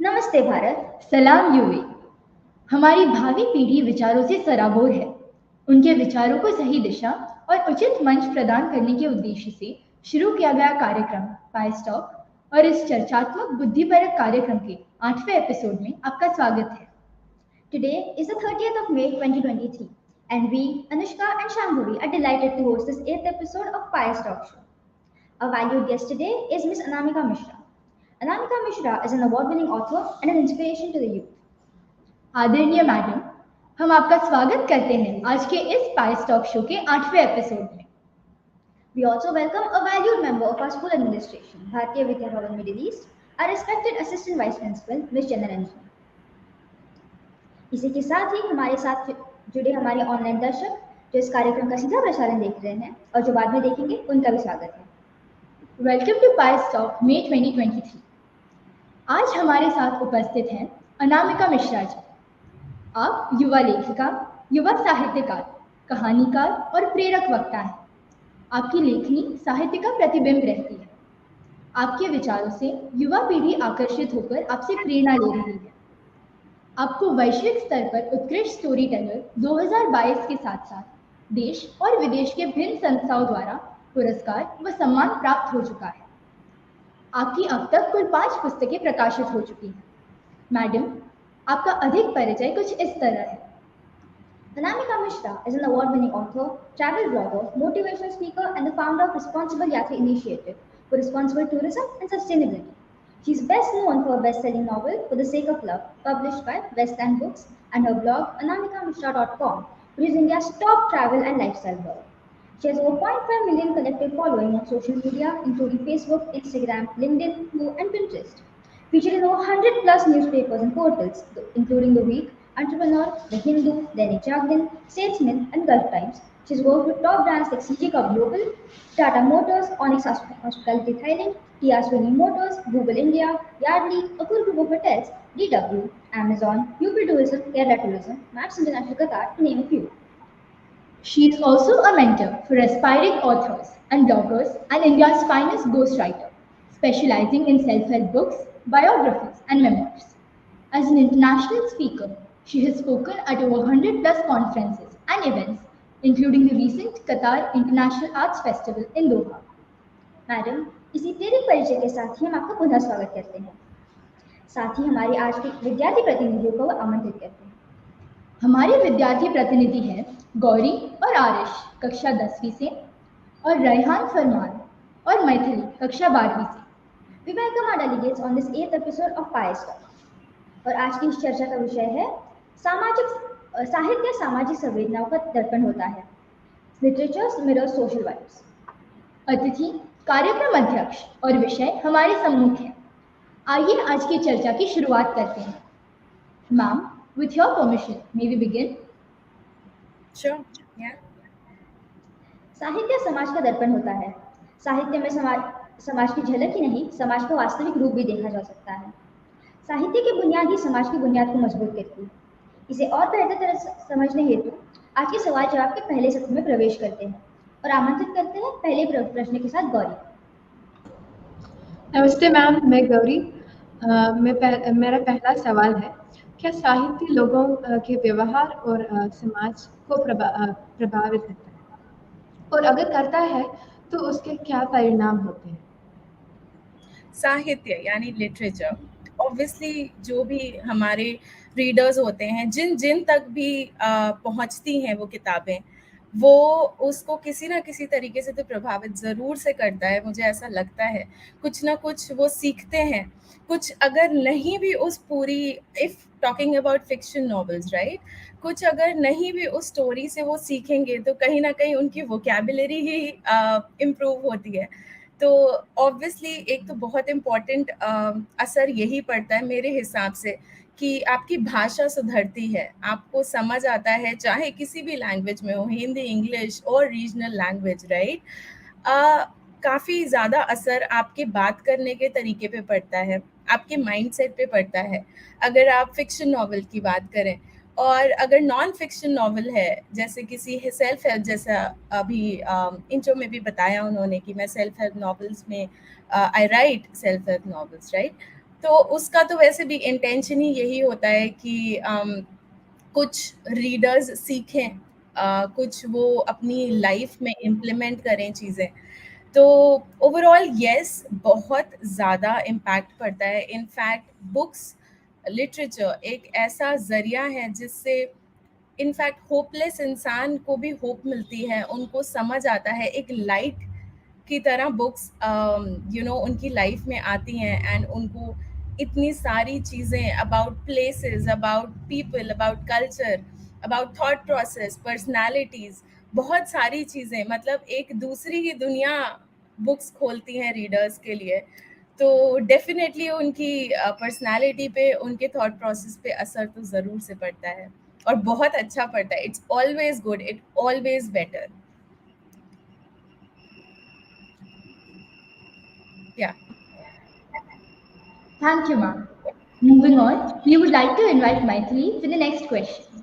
नमस्ते भारत। सलाम यूवी। हमारी भावी पीढ़ी विचारों से सराबोर है। उनके विचारों को सही दिशा और उचित मंच प्रदान करने के उद्देश्य से शुरू किया गया कार्यक्रम पाइस टॉक और इस चर्चात्मक बुद्धिपरक कार्यक्रम के 8वें एपिसोड में आपका स्वागत है। Today is the 30th of May 2023, and we, Anushka and Shambhavi, are delighted to host this 8th episode of Pious Talk Show. Our valued guest today is Miss Anamika Mishra. Anamika Mishra is an award-winning author and an inspiration to the youth. आदरणीय madam, हम आपका स्वागत करते हैं आज के इस price talk show के 8वें एपिसोड में। We also welcome a valued member of our school administration, Bharatiya Vidya Bhavan Middle East, our respected Assistant Vice Principal, Miss Janarajani. इसी के साथ ही हमारे साथ जुड़े हमारे ऑनलाइन दर्शक जो इस कार्यक्रम का सीधा प्रसारण देख रहे हैं और जो बाद में देखेंगे, उनका भी स्वागत है। वेलकम टू पाइस टॉक मे 2023। आज हमारे साथ उपस्थित हैं अनामिका मिश्रा जी। आप युवा लेखिका, युवा साहित्यकार, कहानीकार और प्रेरक वक्ता हैं। आपकी लेखनी साहित्य का प्रतिबिंब रहती है। आपके विचारों से युवा पीढ़ी आकर्षित होकर आपसे प्रेरणा ले रही है। आपको वैश्विक स्तर पर उत्कृष्ट स्टोरी टेलर 2022 के साथ साथ देश और विदेश के भिन्न संस्थाओं द्वारा पुरस्कार व सम्मान प्राप्त हो चुका है। आपकी अब तक कुल 5 पुस्तकें प्रकाशित हो चुकी हैं। मैडम, आपका अधिक परिचय कुछ इस तरह है। Anamika Mishra is an award-winning author, travel blogger, motivational speaker, and the founder of Responsible Yatra Initiative for responsible tourism and sustainability. She is best known for her best-selling novel For the Sake of Love, published by Westland Books, and her blog anamikamishra.com, which is India's top travel and lifestyle blog. She has over 0.5 million collective following on social media, including Facebook, Instagram, LinkedIn, Yahoo, and Pinterest. Featured in over 100 plus newspapers and portals, including The Week, Entrepreneur, The Hindu, Dainik Jagran, Statesman, and Gulf Times. She's worked with top brands like CG Cub Global, Tata Motors, Onyx Hospitality Thailand, Kia Sweeney Motors, Google India, Yardley, a full group of hotels, DW, Amazon, UP Tourism, Kerala Tourism, Maps International Qatar, to name a few. She is also a mentor for aspiring authors and bloggers and India's finest ghostwriter, specializing in self-help books, biographies, and memoirs. As an international speaker, she has spoken at over 100 plus conferences and events, including the recent Qatar International Arts Festival in Doha. Madam, इसी प्रेरक परिचय के साथ ही हम आपका पुनः स्वागत करते हैं। साथ ही हमारे आज के विद्यार्थी प्रतिनिधियों को आमंत्रित करते हैं। हमारे विद्यार्थी प्रतिनिधि हैं गौरी और आरिश कक्षा 10वीं से और रैहान फरमान और मैथिली कक्षा 12वीं से। We welcome our delegates on this 8th episode of Pious Talk. और आज की इस चर्चा का विषय है साहित्य सामाजिक संवेदनाओं का दर्पण होता है। Literature mirrors social vibes. अतिथि, कार्यक्रम अध्यक्ष और विषय हमारे सम्मुख है। आइए आज की चर्चा की शुरुआत करते हैं। Ma'am, with your permission, may we begin? Sure. Yeah. साहित्य समाज का दर्पण होता है। साहित्य में समाज की झलक ही नहीं, समाज का वास्तविक रूप भी देखा जा सकता है। साहित्य की बुनियाद ही समाज की बुनियाद को मजबूत करती है। इसे और बेहतर तरह समझने हेतु आज के सवाल जवाब के पहले सत्र में प्रवेश करते हैं और आमंत्रित करते हैं पहले प्रश्न के साथ गौरी। नमस्ते मैम, मैं गौरी। मेरा पहला सवाल है, क्या साहित्य लोगों के व्यवहार और समाज को प्रभावित करता है, और अगर करता है तो उसके क्या परिणाम होते हैं? साहित्य यानी लिटरेचर, ऑब्वियसली जो भी हमारे रीडर्स होते हैं, जिन तक भी पहुंचती हैं वो किताबें, वो उसको किसी ना किसी तरीके से तो प्रभावित ज़रूर से करता है। मुझे ऐसा लगता है कुछ ना कुछ वो सीखते हैं। कुछ अगर नहीं भी उस पूरी, if talking about fiction novels, right, कुछ अगर नहीं भी उस स्टोरी से वो सीखेंगे तो कहीं ना कहीं उनकी वोकैबुलरी ही इम्प्रूव होती है। तो ऑब्वियसली एक तो बहुत इम्पॉर्टेंट असर यही पड़ता है मेरे हिसाब से कि आपकी भाषा सुधरती है, आपको समझ आता है, चाहे किसी भी लैंग्वेज में हो, हिंदी, इंग्लिश और रीजनल लैंग्वेज, राइट। काफ़ी ज़्यादा असर आपके बात करने के तरीके पे पड़ता है, आपके माइंडसेट पे पड़ता है अगर आप फिक्शन नॉवेल की बात करें। और अगर नॉन फिक्शन नॉवेल है, जैसे किसी सेल्फ हेल्प, जैसा अभी इंट्रो में भी बताया उन्होंने कि मैं सेल्फ हेल्प नॉवेल्स में I write self help novels, right. तो उसका तो वैसे भी इंटेंशन ही यही होता है कि कुछ रीडर्स सीखें, कुछ वो अपनी लाइफ में इम्प्लीमेंट करें चीज़ें। तो ओवरऑल यस, बहुत ज़्यादा इम्पैक्ट पड़ता है। इनफैक्ट बुक्स, लिटरेचर एक ऐसा ज़रिया है जिससे इनफैक्ट होपलेस इंसान को भी होप मिलती है, उनको समझ आता है, एक लाइट की तरह बुक्स उनकी लाइफ में आती हैं एंड उनको इतनी सारी चीज़ें about places, about people, about culture, about thought process, personalities, बहुत सारी चीज़ें, मतलब एक दूसरी ही दुनिया बुक्स खोलती हैं रीडर्स के लिए। तो डेफिनेटली उनकी पर्सनालिटी पे, उनके थॉट प्रोसेस पे असर तो ज़रूर से पड़ता है, और बहुत अच्छा पड़ता है। It's always good, it always better. Yeah. Thank you, ma'am. Moving on, we would like to invite Mythili for the next question.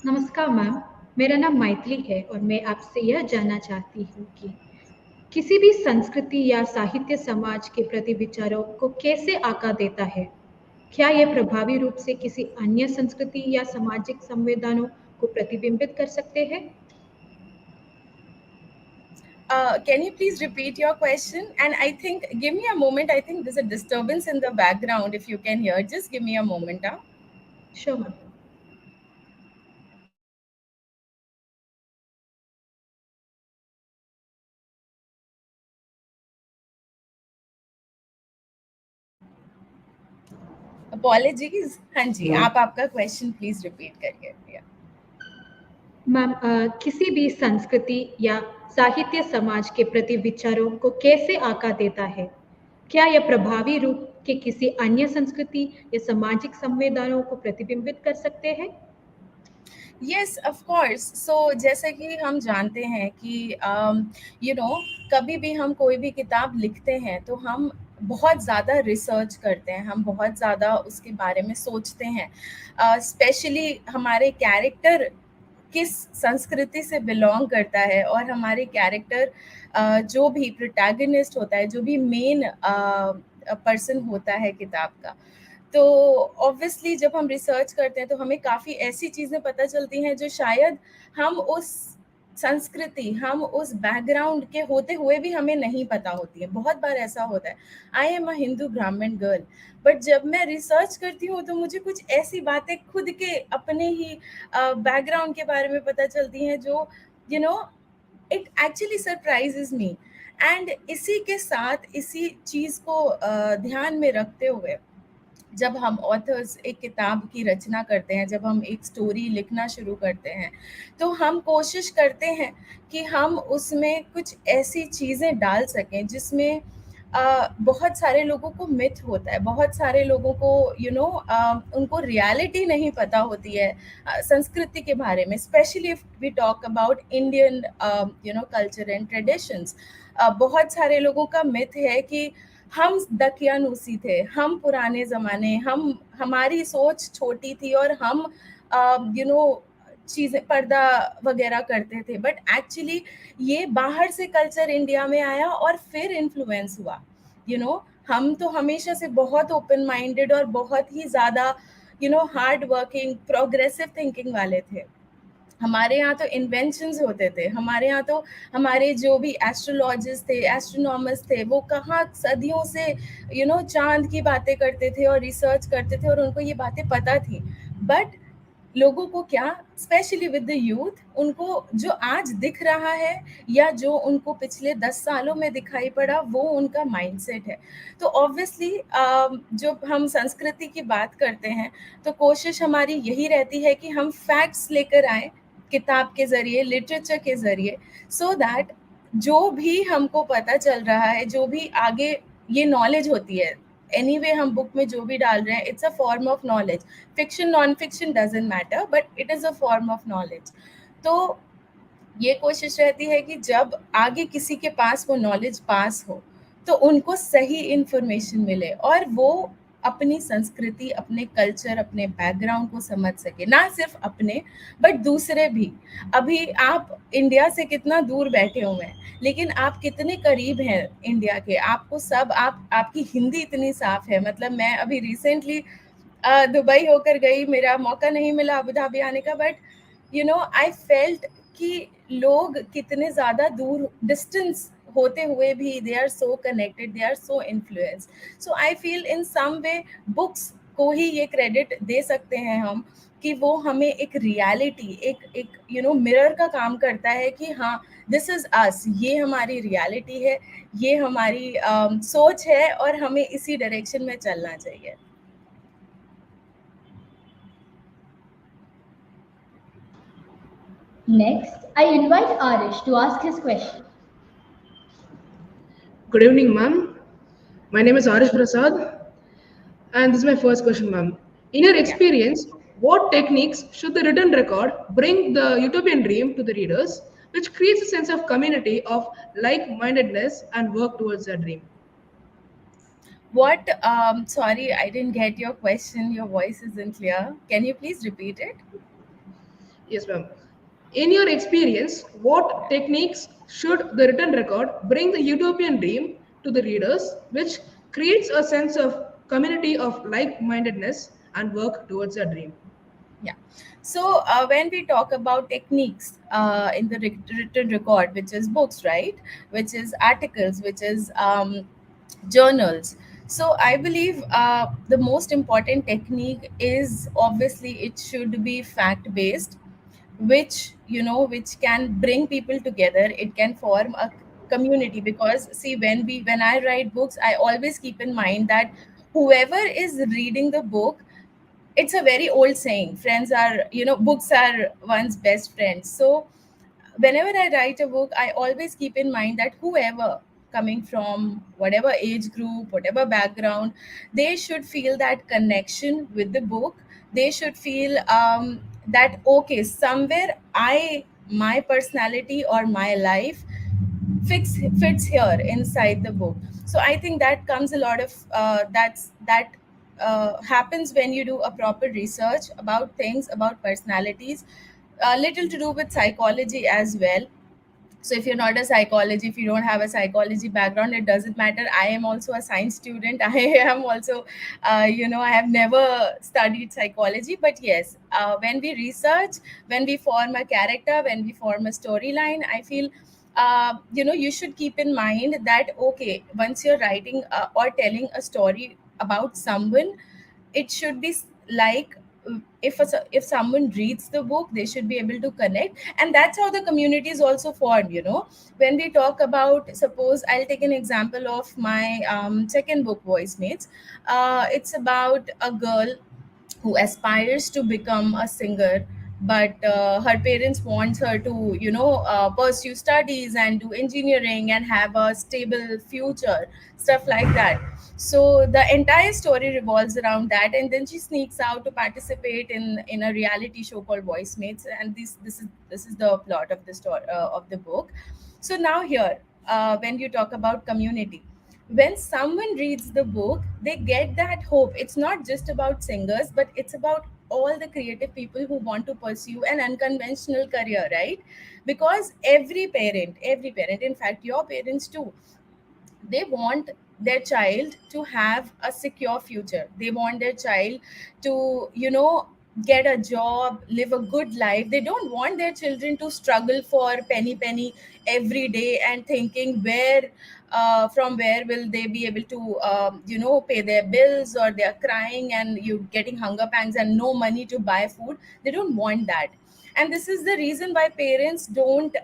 नमस्कार मैम, मेरा नाम मैथिली है और मैं आपसे यह जानना चाहती हूँ कि किसी भी संस्कृति या साहित्य समाज के प्रति विचारों को कैसे आकार देता है? क्या यह प्रभावी रूप से किसी अन्य संस्कृति या सामाजिक संवेदनाओं को प्रतिबिंबित कर सकते हैं? Can you please repeat your question? And I think, give me a moment. I think there's a disturbance in the background. If you can hear, just give me a moment. Sure, ma'am. Apologies. हाँ जी, आप आपका question please repeat करिए। Ma'am, किसी भी संस्कृति या साहित्य समाज के प्रति विचारों को कैसे आकार देता है? क्या यह प्रभावी रूप के किसी अन्य संस्कृति या सामाजिक संवेदनाओं को प्रतिबिंबित कर सकते हैं? Yes, of course. So जैसे कि हम जानते हैं कि कभी भी हम कोई भी किताब लिखते हैं तो हम बहुत ज़्यादा रिसर्च करते हैं, हम बहुत ज़्यादा उसके बारे में सोचते हैं। स्पेशली हमारे कैरेक्टर किस संस्कृति से बिलोंग करता है, और हमारे कैरेक्टर जो भी प्रोटैगनिस्ट होता है, जो भी मेन पर्सन होता है किताब का, तो ऑब्वियसली जब हम रिसर्च करते हैं तो हमें काफ़ी ऐसी चीज़ें पता चलती हैं जो शायद हम उस संस्कृति, हम उस बैकग्राउंड के होते हुए भी हमें नहीं पता होती है। बहुत बार ऐसा होता है, आई एम अ हिंदू ब्राह्मण गर्ल, बट जब मैं रिसर्च करती हूँ तो मुझे कुछ ऐसी बातें खुद के अपने ही बैकग्राउंड के बारे में पता चलती हैं जो it actually surprises me. And इसी के साथ, इसी चीज़ को ध्यान में रखते हुए जब हम ऑथर्स एक किताब की रचना करते हैं, जब हम एक स्टोरी लिखना शुरू करते हैं, तो हम कोशिश करते हैं कि हम उसमें कुछ ऐसी चीज़ें डाल सकें जिसमें बहुत सारे लोगों को मिथ होता है, बहुत सारे लोगों को उनको रियलिटी नहीं पता होती है संस्कृति के बारे में। Specially if we talk about Indian culture and traditions, बहुत सारे लोगों का मिथ है कि हम दकियानूसी थे, हम पुराने ज़माने, हमारी सोच छोटी थी और हम चीज़ें पर्दा वगैरह करते थे। बट एक्चुअली ये बाहर से कल्चर इंडिया में आया और फिर इन्फ्लुएंस हुआ। हम तो हमेशा से बहुत ओपन माइंडेड और बहुत ही ज़्यादा हार्ड वर्किंग, प्रोग्रेसिव थिंकिंग वाले थे। हमारे यहाँ तो इन्वेंशंस होते थे, हमारे यहाँ तो हमारे जो भी एस्ट्रोलॉजिस्ट थे, एस्ट्रोनॉमर्स थे, वो कहाँ सदियों से चांद की बातें करते थे और रिसर्च करते थे और उनको ये बातें पता थी। बट लोगों को क्या, स्पेशली विद द यूथ, उनको जो आज दिख रहा है या जो उनको पिछले 10 सालों में दिखाई पड़ा, वो उनका माइंडसेट है। तो ऑब्वियसली जब हम संस्कृति की बात करते हैं तो कोशिश हमारी यही रहती है कि हम फैक्ट्स लेकर आएँ किताब के ज़रिए, लिटरेचर के ज़रिए, सो दैट जो भी हमको पता चल रहा है, जो भी आगे ये नॉलेज होती है, एनीवे हम बुक में जो भी डाल रहे हैं, it's a form of knowledge. Fiction, non fiction doesn't matter, but it is a form of knowledge. तो ये कोशिश रहती है कि जब आगे किसी के पास वो नॉलेज पास हो तो उनको सही इन्फॉर्मेशन मिले और वो अपनी संस्कृति, अपने कल्चर, अपने बैकग्राउंड को समझ सके, ना सिर्फ अपने बट दूसरे भी। अभी आप इंडिया से कितना दूर बैठे हुए हैं, लेकिन आप कितने करीब हैं इंडिया के, आपको सब आपकी हिंदी इतनी साफ है। मतलब मैं अभी रिसेंटली दुबई होकर गई, मेरा मौका नहीं मिला अबू धाबी आने का, बट आई फेल्ट कि लोग कितने ज़्यादा दूर डिस्टेंस होते हुए भी they are so connected, they are so influenced. So I feel in some way books को ही ये क्रेडिट दे सकते हैं हम कि वो हमें एक रियलिटी, एक मिरर का काम करता है कि हाँ, दिस इज अस, ये हमारी रियलिटी है, ये हमारी सोच है, और हमें इसी डायरेक्शन में चलना चाहिए। Next, I invite Arish to ask his question. Good evening, ma'am. My name is Arish Prasad, and this is my first question, ma'am. In your experience, what techniques should the written record bring the utopian dream to the readers, which creates a sense of community, of like-mindedness, and work towards that dream? What? Sorry, I didn't get your question. Your voice isn't clear. Can you please repeat it? Yes, ma'am. In your experience, what techniques should the written record bring the utopian dream to the readers, which creates a sense of community, of like-mindedness, and work towards that dream? Yeah. So when we talk about techniques in the written record, which is books, right? Which is articles, which is journals. So I believe the most important technique is obviously it should be fact based, which can bring people together. It can form a community, because see, when I write books, I always keep in mind that whoever is reading the book, it's a very old saying, friends are, books are one's best friends. So whenever I write a book, I always keep in mind that whoever coming from whatever age group, whatever background, they should feel that connection with the book. They should feel that okay, somewhere my personality or my life fits here inside the book. So I think that comes a lot of that happens when you do a proper research about things, about personalities, a little to do with psychology as well. So if you're not a psychology, if you don't have a psychology background, it doesn't matter. I am also a science student. I am also I have never studied psychology, but yes, when we research, when we form a character, when we form a storyline, I feel you should keep in mind that okay, once you're writing or telling a story about someone, it should be like if someone reads the book, they should be able to connect, and that's how the community is also formed. When we talk about, suppose I'll take an example of my second book, Voice Mates. It's about a girl who aspires to become a singer, but her parents wants her to pursue studies and do engineering and have a stable future, stuff like that. So the entire story revolves around that, and then she sneaks out to participate in a reality show called Voice Mates, and this is the plot of the story of the book. So now here, when you talk about community, when someone reads the book, they get that hope. It's not just about singers, but it's about all the creative people who want to pursue an unconventional career, right? Because every parent, in fact your parents too, they want their child to have a secure future. They want their child to get a job, live a good life. They don't want their children to struggle for penny every day and thinking where from where will they be able to pay their bills, or they are crying and you getting hunger pangs and no money to buy food. They don't want that. And this is the reason why parents don't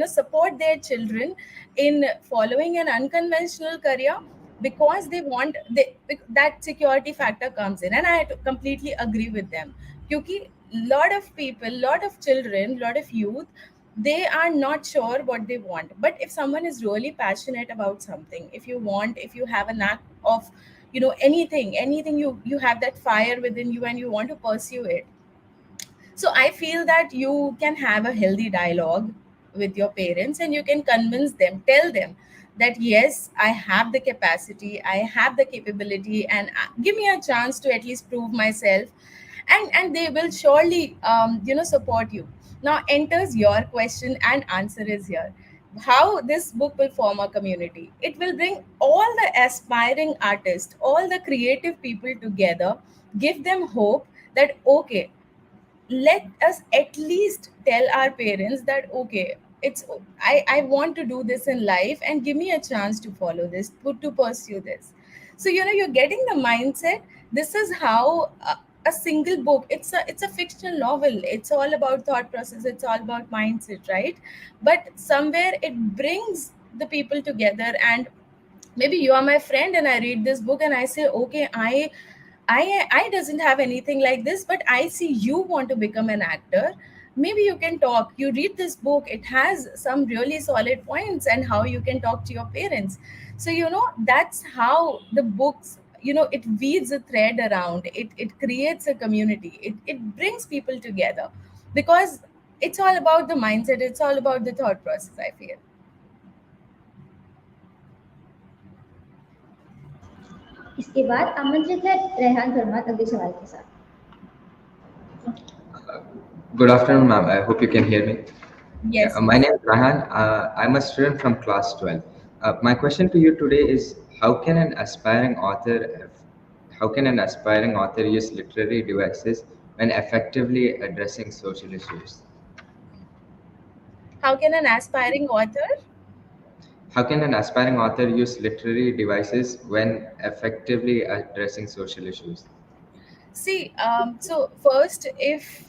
support their children in following an unconventional career, because they want that security factor comes in. And I completely agree with them, because lot of people, lot of children, lot of youth, they are not sure what they want. But if someone is really passionate about something, if you have a knack of anything, you have that fire within you and you want to pursue it. So I feel that you can have a healthy dialogue with your parents, and you can convince them, tell them that yes, I have the capacity, I have the capability, and give me a chance to at least prove myself, and they will surely support you. Now enters your question, and answer is here. How this book will form a community? It will bring all the aspiring artists, all the creative people together, give them hope that okay, let us at least tell our parents that okay, it's I want to do this in life, and give me a chance to follow this, to pursue this. So you're getting the mindset. This is how a single book, it's a fictional novel, it's all about thought process, it's all about mindset, right? But somewhere it brings the people together. And maybe you are my friend and I read this book and I say okay, I doesn't have anything like this, but I see you want to become an actor. Maybe you can talk. You read this book, it has some really solid points and how you can talk to your parents. So that's how the books, it weaves a thread around. It creates a community. It brings people together because it's all about the mindset. It's all about the thought process, I feel. इसके बाद आमंत्रित है रेहान फरमान अगले सवाल के साथ। Good afternoon, ma'am. I hope you can hear me. Yes. My name is Ryhan. I'm a student from class 12. My question to you today is how can an aspiring author use literary devices when effectively addressing social issues? How can an aspiring author use literary devices when effectively addressing social issues? See, so first, if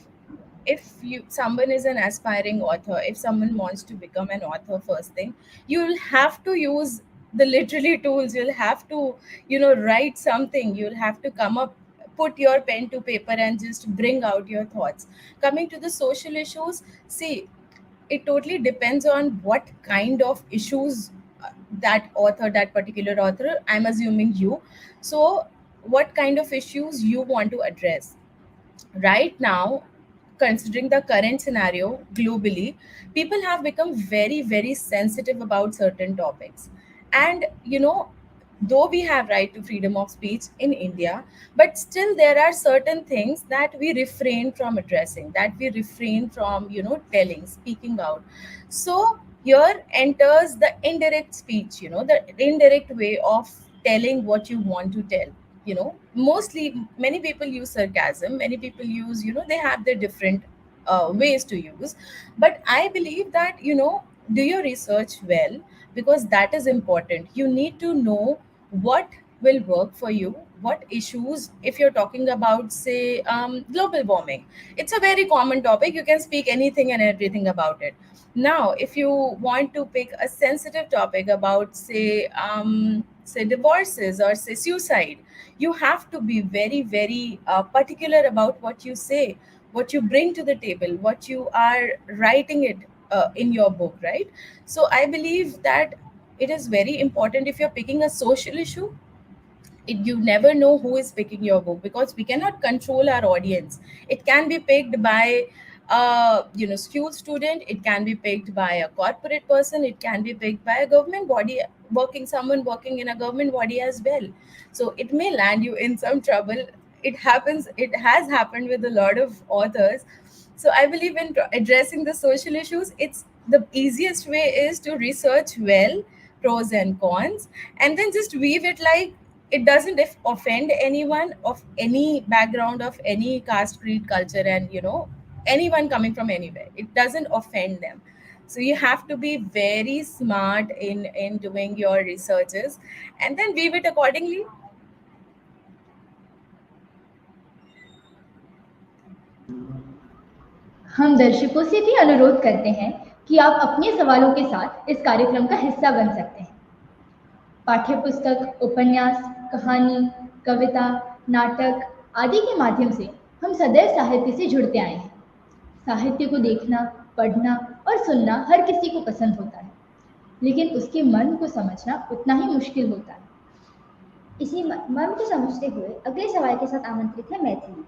someone is an aspiring author, if someone wants to become an author, first thing, you'll have to use the literary tools. You'll have to write something. You'll have to come up, put your pen to paper, and just bring out your thoughts. Coming to the social issues, see, it totally depends on what kind of issues that particular author, I'm assuming you, so what kind of issues you want to address right now. Considering the current scenario globally, people have become very very sensitive about certain topics. And though we have right to freedom of speech in India, but still there are certain things that we refrain from addressing, that we refrain from telling, speaking out. So here enters the indirect speech, the indirect way of telling what you want to tell. Mostly many people use sarcasm, many people use, they have their different ways to use. But I believe that do your research well, because that is important. You need to know what will work for you, what issues. If you're talking about say global warming, it's a very common topic, you can speak anything and everything about it. Now if you want to pick a sensitive topic about say divorces or say suicide, you have to be very very particular about what you say, what you bring to the table, what you are writing it in your book, right? So I believe that it is very important. If you're picking a social issue, you never know who is picking your book, because we cannot control our audience. It can be picked by school student, it can be picked by a corporate person, it can be picked by a government body, someone working in a government body as well. So it may land you in some trouble. It has happened with a lot of authors. So I believe in addressing the social issues, it's the easiest way is to research well, pros and cons, and then just weave it like it doesn't offend anyone of any background, of any caste, creed, culture, and anyone coming from anywhere. It doesn't offend them. So you have to be very smart in doing your researches, and then weave it accordingly. हम दर्शकों से भी अनुरोध करते हैं कि आप अपने सवालों के साथ इस कार्यक्रम का हिस्सा बन सकते हैं। पाठ्यपुस्तक, उपन्यास, कहानी, कविता, नाटक आदि के माध्यम से हम सदैव साहित्य से जुड़ते आए हैं। साहित्य को देखना, पढ़ना और सुनना हर किसी को पसंद होता है, लेकिन उसके मर्म को समझना उतना ही मुश्किल होता है। इसी मर्म को समझते हुए अगले सवाल के साथ आमंत्रित है मैथिली।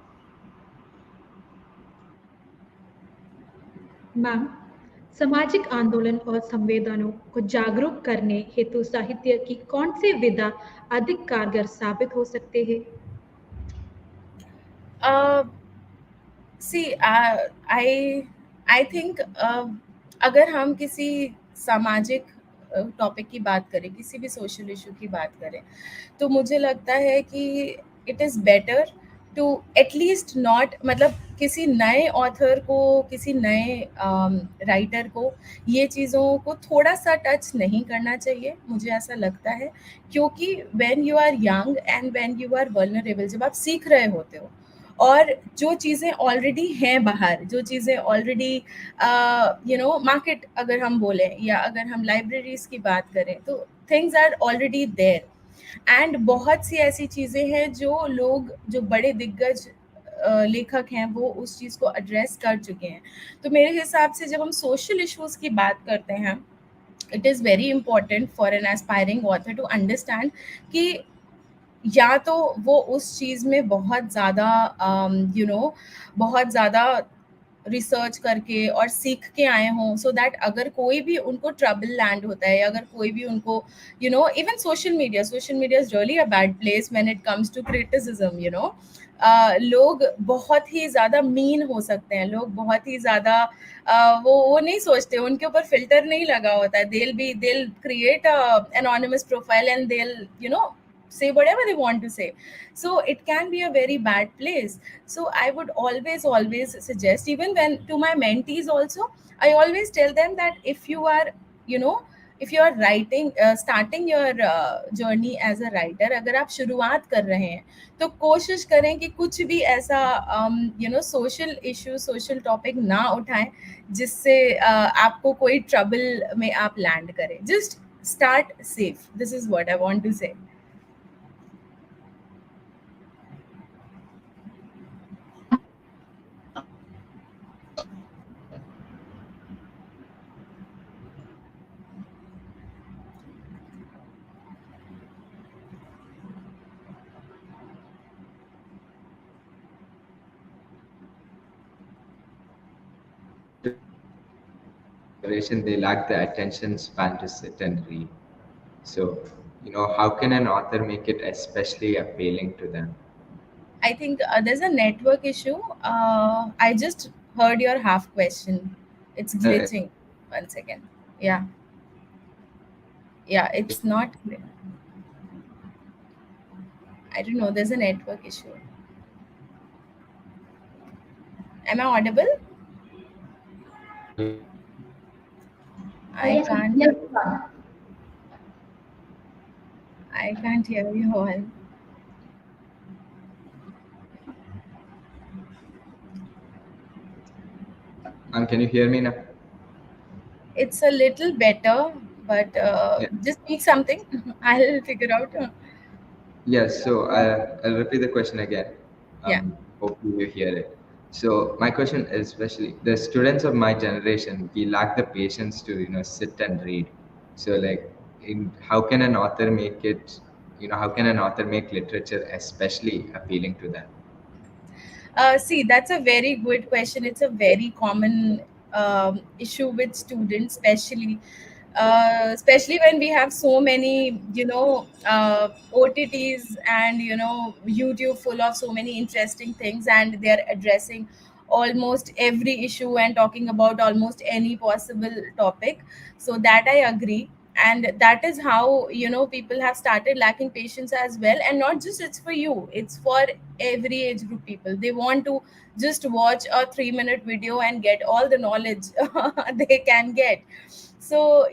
मैम, सामाजिक आंदोलन और संवेदनों को जागरूक करने हेतु साहित्य की कौन से विधा अधिक कारगर साबित हो सकते हैं? सी आई थिंक अगर हम किसी सामाजिक टॉपिक की बात करें, किसी भी सोशल इशू की बात करें, तो मुझे लगता है कि it is better to at least not, मतलब किसी नए ऑथर को, किसी नए राइटर को ये चीज़ों को थोड़ा सा टच नहीं करना चाहिए, मुझे ऐसा लगता है। क्योंकि when you are young and when you are vulnerable, जब आप सीख रहे होते हो और जो चीज़ें ऑलरेडी हैं बाहर, जो चीज़ें ऑलरेडी मार्केट अगर हम बोलें या अगर हम लाइब्रेरीज की बात करें, तो things are already there. And बहुत सी ऐसी चीज़ें हैं जो लोग, जो बड़े दिग्गज लेखक हैं, वो उस चीज़ को एड्रेस कर चुके हैं। तो मेरे हिसाब से जब हम सोशल इश्यूज़ की बात करते हैं, it is very important for an aspiring author to understand कि या तो वो उस चीज़ में बहुत ज़्यादा बहुत ज़्यादा रिसर्च करके और सीख के आए हों, सो दैट अगर कोई भी उनको ट्रबल लैंड होता है, अगर कोई भी उनको even social media is really a bad place when it comes to criticism. लोग बहुत ही ज़्यादा मीन हो सकते हैं, लोग बहुत ही ज़्यादा वो नहीं सोचते, उनके ऊपर फिल्टर नहीं लगा होता है। they'll create a anonymous profile and they'll say whatever they want to say. So it can be a very bad place. So I would always suggest, even when to my mentees also, I always tell them that if you are you know if you are writing, starting your journey as a writer, अगर आप शुरुआत कर रहे हैं, तो कोशिश करें कि कुछ भी ऐसा सोशल इशू, सोशल टॉपिक ना उठाएं जिससे आपको कोई ट्रबल में आप लैंड करें। Just start safe, this is what I want to say. They lack the attention span to sit and read. So, how can an author make it especially appealing to them? I think there's a network issue. I just heard your half question. It's glitching. One second. Yeah. Yeah, it's not clear. I don't know. There's a network issue. Am I audible? I Yes, can't. yes, you are. I can't hear you all. Can you hear me now? It's a little better, but Yeah. just speak something. I'll figure out. Yes, so I'll repeat the question again. Yeah. Hopefully you hear it. So my question is, especially the students of my generation, we lack the patience to sit and read. So how can an author make it? How can an author make literature especially appealing to them? See, that's a very good question. It's a very common issue with students, especially when we have so many, OTTs and YouTube full of so many interesting things, and they're addressing almost every issue and talking about almost any possible topic. So that I agree, and that is how people have started lacking patience as well. And not just it's for you, it's for every age group people. They want to just watch a 3-minute video and get all the knowledge they can get. So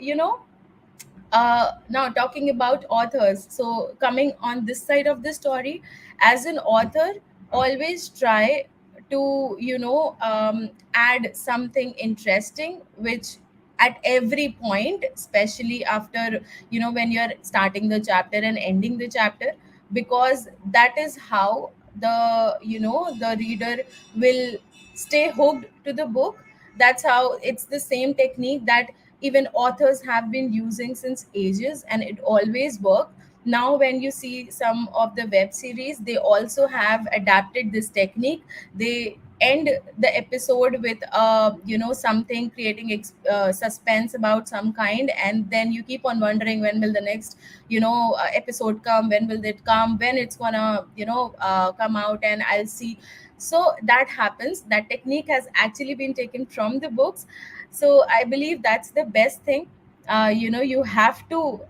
now talking about authors, so coming on this side of the story, as an author, always try to add something interesting, which at every point, especially after when you're starting the chapter and ending the chapter, because that is how the reader will stay hooked to the book. That's how, it's the same technique that even authors have been using since ages, and it always worked. Now when you see some of the web series, they also have adapted this technique. They end the episode with something creating suspense about some kind, and then you keep on wondering when will the next episode come, when will it come, when it's gonna come out, and I'll see. So that happens. That technique has actually been taken from the books. So I believe that's the best thing. You have to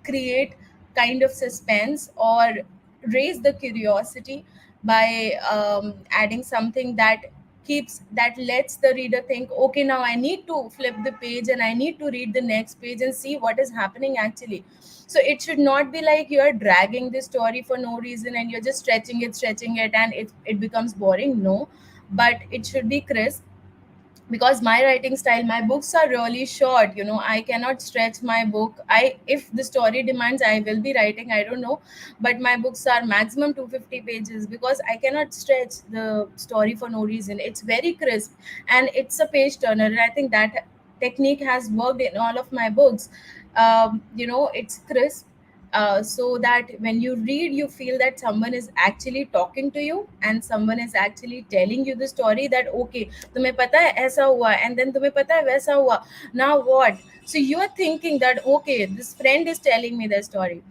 create kind of suspense or raise the curiosity by adding something that lets the reader think, okay, now I need to flip the page and I need to read the next page and see what is happening actually. So it should not be like you're dragging the story for no reason and you're just stretching it, and it becomes boring. No, but it should be crisp. Because my writing style, my books are really short, I cannot stretch my book. If the story demands, I will be writing, I don't know, but my books are maximum 250 pages, because I cannot stretch the story for no reason. It's very crisp and it's a page turner, and I think that technique has worked in all of my books. It's crisp, so that when you read, you feel that someone is actually talking to you and someone is actually telling you the story, that okay, तुम्हें पता है ऐसा हुआ, and then तुम्हें पता है वैसा हुआ, now what? So you are thinking that okay, this friend is telling me the story.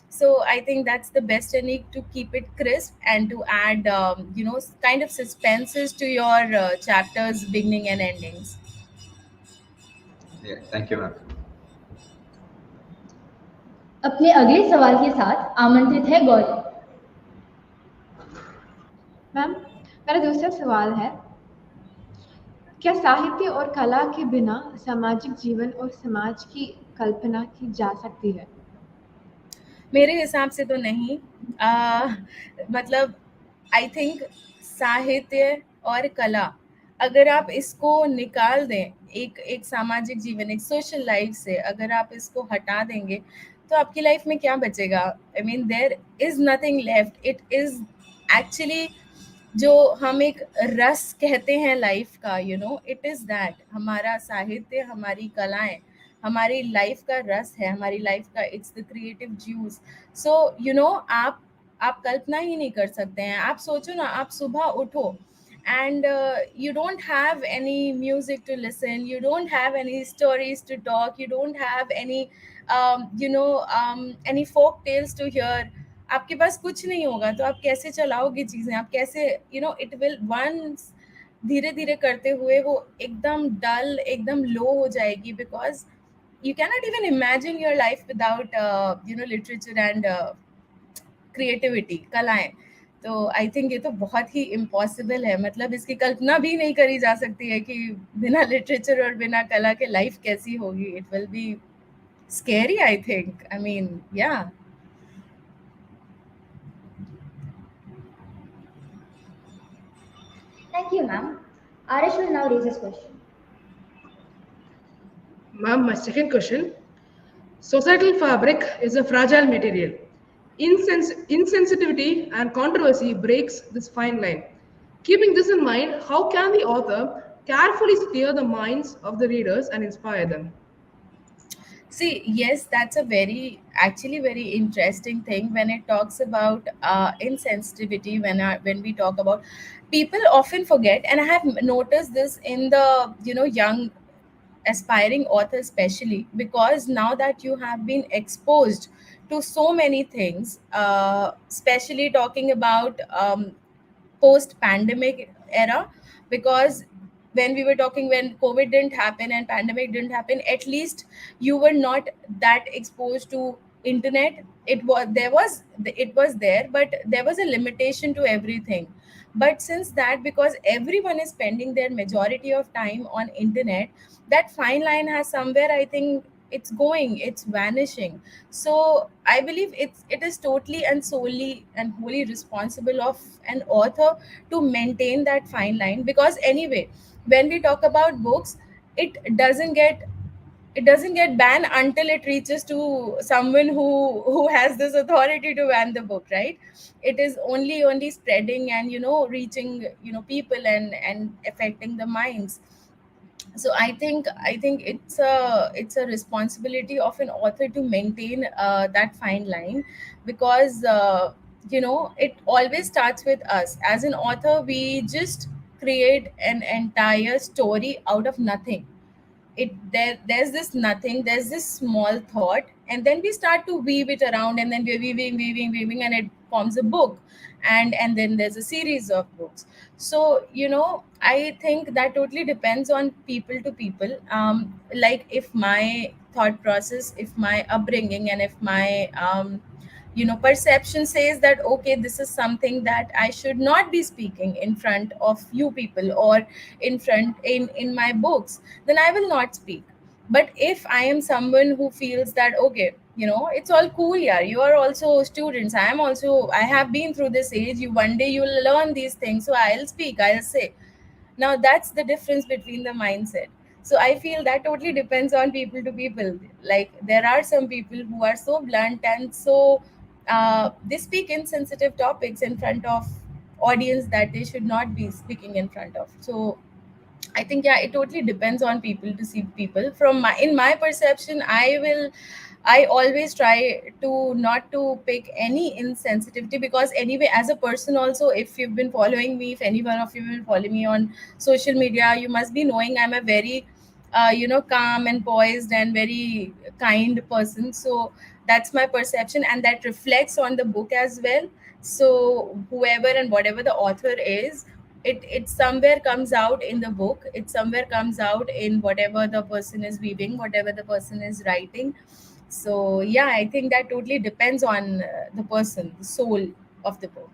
So I think that's the best technique to keep it crisp and to add kind of suspenses to your chapters beginning and endings. Yeah, thank you, ma'am. अपने अगले सवाल के साथ आमंत्रित है Gauri. Ma'am, मेरा दूसरा सवाल है, क्या साहित्य और कला के बिना सामाजिक जीवन और समाज की कल्पना की जा सकती है? मेरे हिसाब से तो नहीं। मतलब आई थिंक साहित्य और कला, अगर आप इसको निकाल दें एक सामाजिक जीवन, एक सोशल लाइफ से अगर आप इसको हटा देंगे, तो आपकी लाइफ में क्या बचेगा? I mean there is nothing left. It is actually जो हम एक रस कहते हैं लाइफ का, इट इज दैट। हमारा साहित्य, हमारी कलाएं हमारी लाइफ का रस है, हमारी लाइफ का इट्स द क्रिएटिव ज्यूस। सो आप कल्पना ही नहीं कर सकते हैं। आप सोचो ना, आप सुबह उठो and you don't have any music to listen, you don't have any stories to talk, you don't have any any folk tales to hear। आपके पास कुछ नहीं होगा, तो आप कैसे चलाओगे चीजें? आप कैसे इट विल वंस धीरे धीरे करते हुए वो एकदम डल, एकदम लो हो जाएगी, because you cannot even imagine your life without literature and creativity, कलाएं। तो आई थिंक ये तो बहुत ही इम्पॉसिबल है, मतलब इसकी कल्पना भी नहीं करी जा सकती है कि बिना लिटरेचर और बिना कला के लाइफ कैसी होगी। It will be scary, I think. I mean या Thank you, ma'am. Arish will now raise his question. Ma'am, my second question. Societal fabric is a fragile material. Insensitivity and controversy breaks this fine line. Keeping this in mind, how can the author carefully steer the minds of the readers and inspire them? See, yes, that's a very interesting thing when it talks about insensitivity. When we talk about, people often forget, and I have noticed this in the young aspiring authors especially, because now that you have been exposed to so many things, especially talking about post pandemic era, because when we were talking, when COVID didn't happen and pandemic didn't happen, at least you were not that exposed to internet. It was there, but there was a limitation to everything. But since that, because everyone is spending their majority of time on internet, that fine line has somewhere, I think it's vanishing. So I believe it is totally and solely and wholly responsible of an author to maintain that fine line, because anyway, when we talk about books, it doesn't get banned until it reaches to someone who has this authority to ban the book, right? It is only spreading and reaching people and affecting the minds. So I think it's a responsibility of an author to maintain that fine line, because it always starts with us as an author. We just create an entire story out of nothing. There's this nothing, there's this small thought, and then we start to weave it around, and then we're weaving, and it forms a book, and then there's a series of books. So I think that totally depends on people to people. Like, if my thought process, if my upbringing, and if my perception says that, okay, this is something that I should not be speaking in front of you people, or in my books, then I will not speak. But if I am someone who feels that, okay, it's all cool, yeah, you are also students, I have been through this age, you one day you'll learn these things, so I'll speak, I'll say. Now that's the difference between the mindset. So I feel that totally depends on people to people. Like, there are some people who are so blunt, and so they speak insensitive topics in front of audience that they should not be speaking in front of. So I think, yeah, it totally depends on people to see people. In my perception, I always try to not to pick any insensitivity, because anyway, as a person also, if you've been following me, if any one of you will follow me on social media, you must be knowing I'm a very calm and poised and very kind person. So that's my perception, and that reflects on the book as well. So whoever and whatever the author is, it somewhere comes out in the book, it somewhere comes out in whatever the person is weaving, whatever the person is writing. So yeah, I think that totally depends on the person, the soul of the book.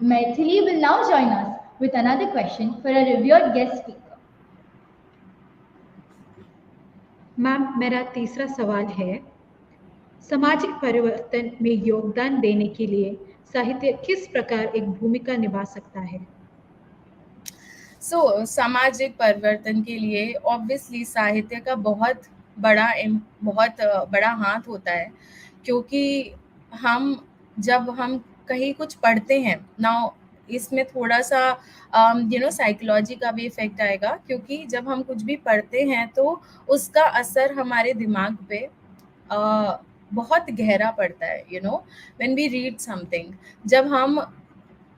Mythili will now join us with another question for a revered guest speaker. Ma'am, मेरा तीसरा सवाल है, सामाजिक परिवर्तन में योगदान देने के लिए साहित्य किस प्रकार एक भूमिका निभा सकता है? सामाजिक परिवर्तन के लिए ऑब्वियसली साहित्य का बहुत बड़ा हाथ होता है, क्योंकि जब हम कहीं कुछ पढ़ते हैं ना, इसमें थोड़ा सा साइकोलॉजी का भी इफेक्ट आएगा, क्योंकि जब हम कुछ भी पढ़ते हैं तो उसका असर हमारे दिमाग पे बहुत गहरा पड़ता है, व्हेन वी रीड समथिंग।